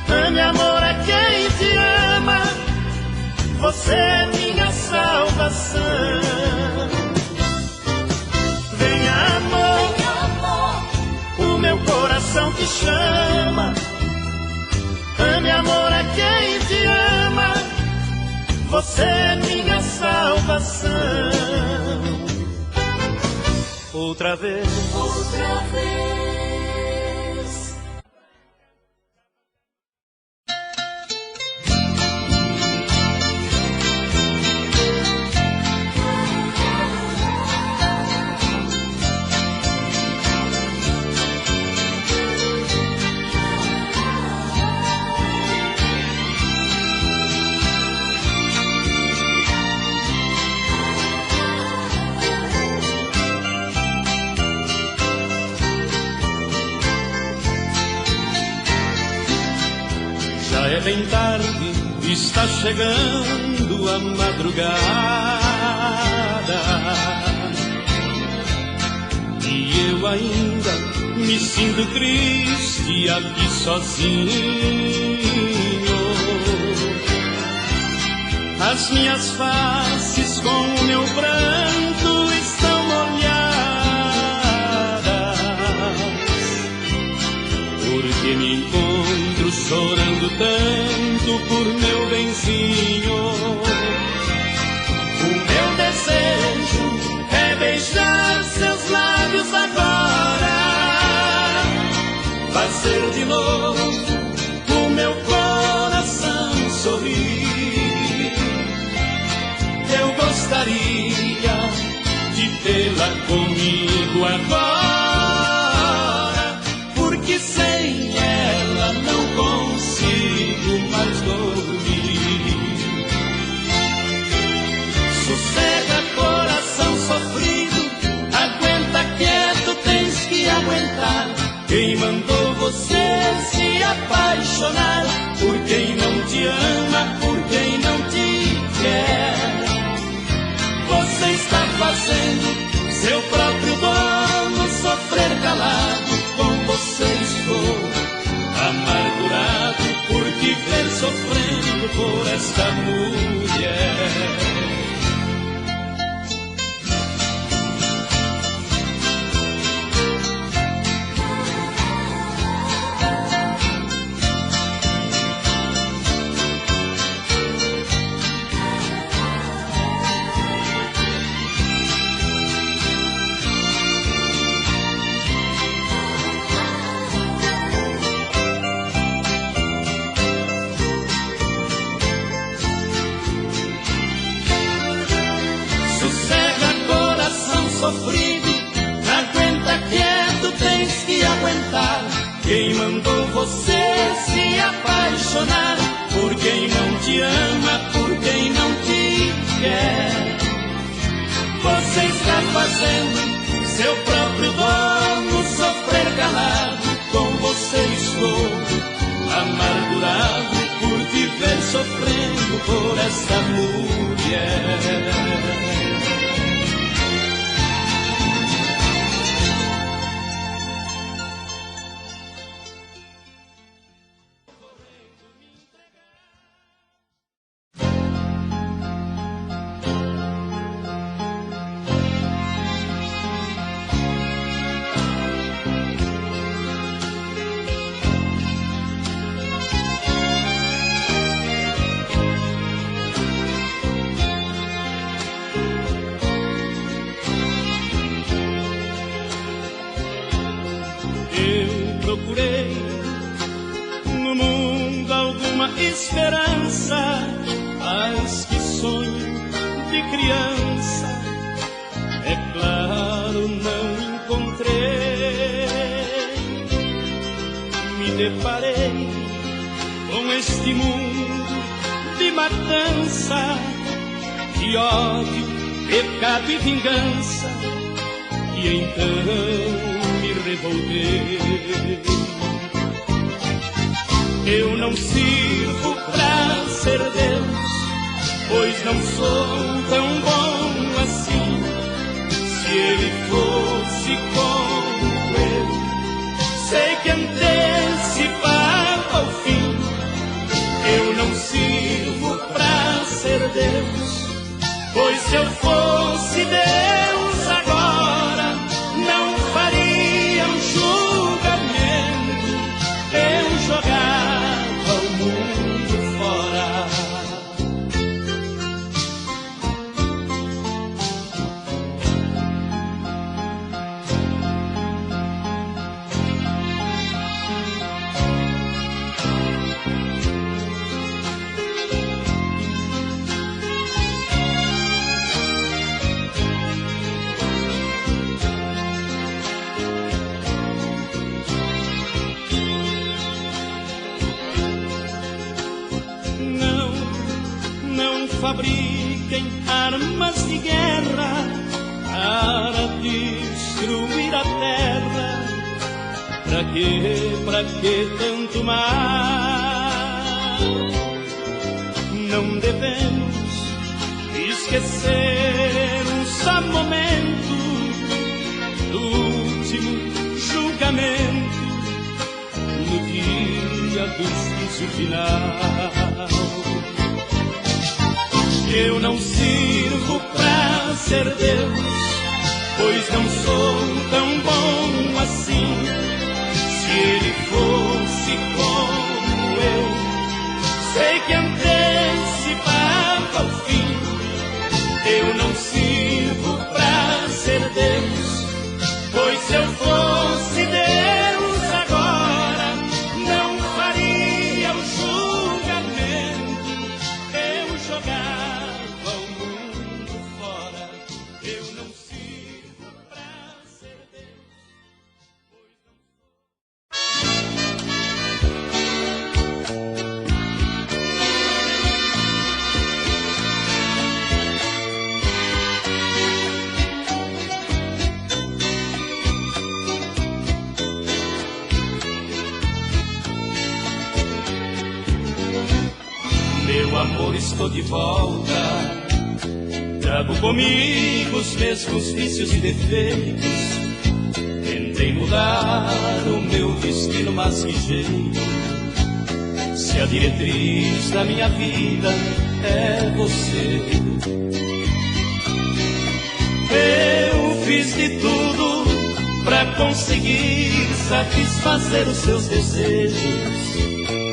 Ame, amor, é quem te ama, você é minha salvação. Vem amor, o meu coração te chama. Ame, amor, é quem te ama, você é minha salvação. Outra vez, outra vez. É bem tarde, está chegando a madrugada e eu ainda me sinto triste aqui sozinho. As minhas faces com o meu pranto estão molhadas, porque me encontro chorando tanto por meu benzinho. O meu desejo é beijar seus lábios agora, fazer de novo o meu coração sorrir. Eu gostaria de tê-la comigo agora, porque sem ela não consigo mais dormir. Sossega, coração sofrido, aguenta quieto, tens que aguentar. Quem mandou você se apaixonar por quem não te ama, por quem não te quer? Você está fazendo seu próprio dono sofrer calado. Com você estou amargurado por te ver sofrendo por esta mulher. Sofrido, aguenta quieto, tens que aguentar. Quem mandou você se apaixonar por quem não te ama, por quem não te quer? Você está fazendo seu próprio dono sofrer calado. Com você estou amargurado por te ver sofrendo por esta mulher. Procurei no mundo alguma esperança, mas que sonho de criança, é claro, não encontrei. Me deparei com este mundo de matança, de ódio, pecado e vingança, e então me revoltei. Eu não sirvo pra ser Deus, pois não sou tão bom assim. Se ele fosse como eu, sei que antecipava o fim. Eu não sirvo pra ser Deus, pois se eu fosse Deus agora, não faria um julgamento, eu jogava o mundo fora. Fabriquem armas de guerra para destruir a terra. Pra que tanto mal? Não devemos esquecer um só momento do último julgamento, no dia do juízo final. Eu não sirvo pra ser Deus, pois não sou tão bom assim. Se ele fosse como eu, sei que antecipava o fim. Eu não sirvo pra ser Deus, pois se eu fosse Deus agora, não faria o julgamento, eu jogava. Meu amor, estou de volta. Trago comigo os mesmos vícios e defeitos. Tentei mudar o meu destino, mas que jeito? Se a diretriz da minha vida é você. Eu fiz de tudo pra conseguir satisfazer os seus desejos.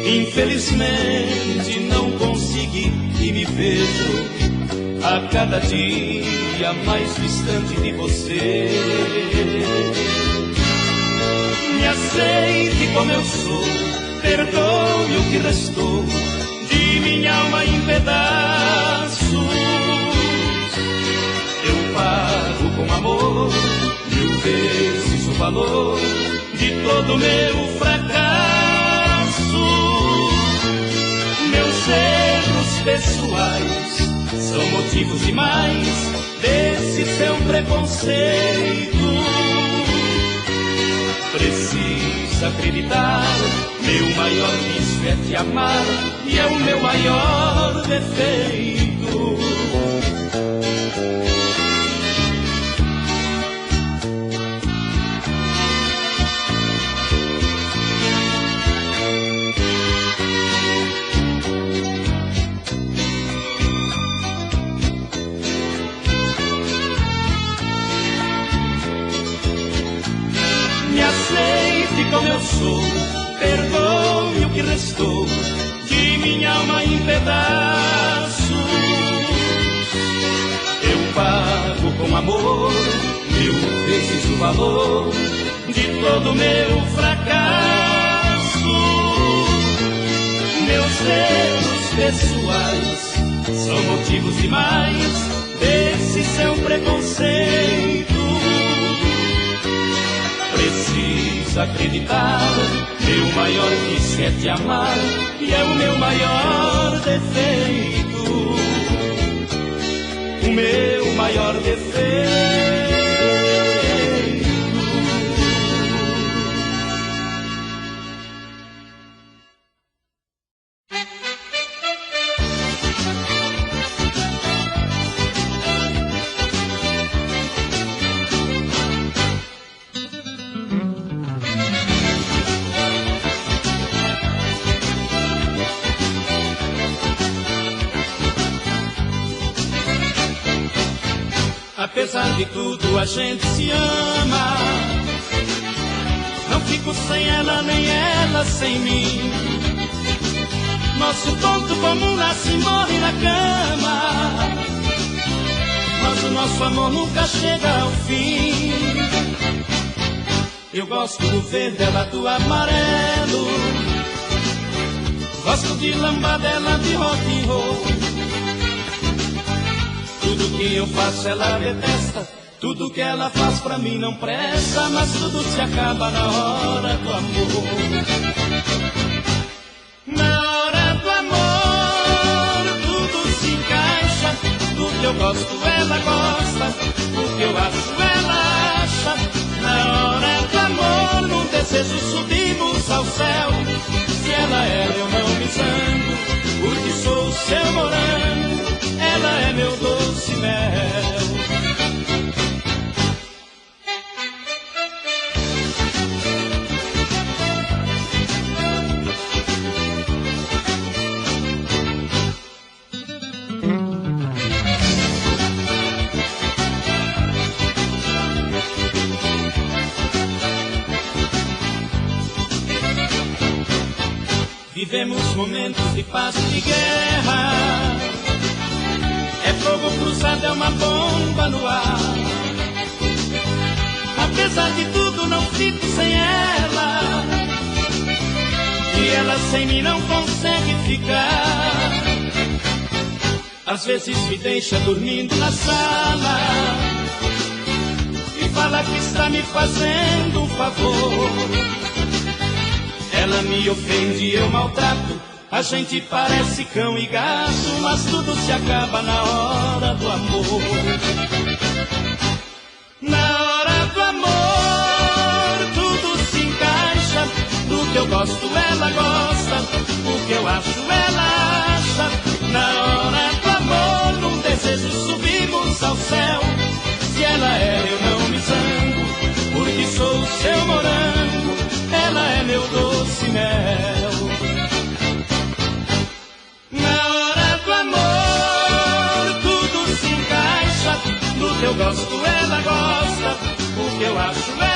Infelizmente não consegui e me vejo a cada dia mais distante de você. Me aceite como eu sou, perdoe o que restou de minha alma em pedaços. Eu pago com amor 1000 vezes o valor de todo meu fracasso. Meus erros pessoais são motivos demais desse seu preconceito. Precisa acreditar, meu maior vício é te amar e é o meu maior defeito. Aceite como eu sou, perdoe o que restou de minha alma em pedaços. Eu pago com amor 1000 vezes o valor de todo meu fracasso. Meus erros pessoais são motivos demais desse seu preconceito. Preciso acreditar, meu maior vício é te amar, e é o meu maior defeito, o meu maior defeito. Apesar de tudo a gente se ama, não fico sem ela nem ela sem mim. Nosso ponto comum nasce e morre na cama, mas o nosso amor nunca chega ao fim. Eu gosto do verde, ela do amarelo, gosto de lambadela, de rock and roll. Tudo que eu faço ela detesta, tudo que ela faz pra mim não presta, mas tudo se acaba na hora do amor. Na hora do amor tudo se encaixa, do que eu gosto ela gosta, do que eu acho ela acha. Na hora do amor num desejo subimos ao céu, se ela é eu não me zango, porque sou o seu morango, ela é meu doce mel. Vivemos momentos de paz e de guerra, é fogo cruzado, é uma bomba no ar. Apesar de tudo não fico sem ela, e ela sem mim não consegue ficar. Às vezes me deixa dormindo na sala e fala que está me fazendo um favor. Ela me ofende e eu maltrato, a gente parece cão e gato, mas tudo se acaba na hora do amor. Na hora do amor tudo se encaixa, do que eu gosto ela gosta, o que eu acho ela acha. Na hora do amor num desejo subimos ao céu, se ela é eu não me zango, porque sou o seu morango, ela é meu doce mel. Na hora do amor tudo se encaixa, do que eu gosto ela gosta, o que eu acho ela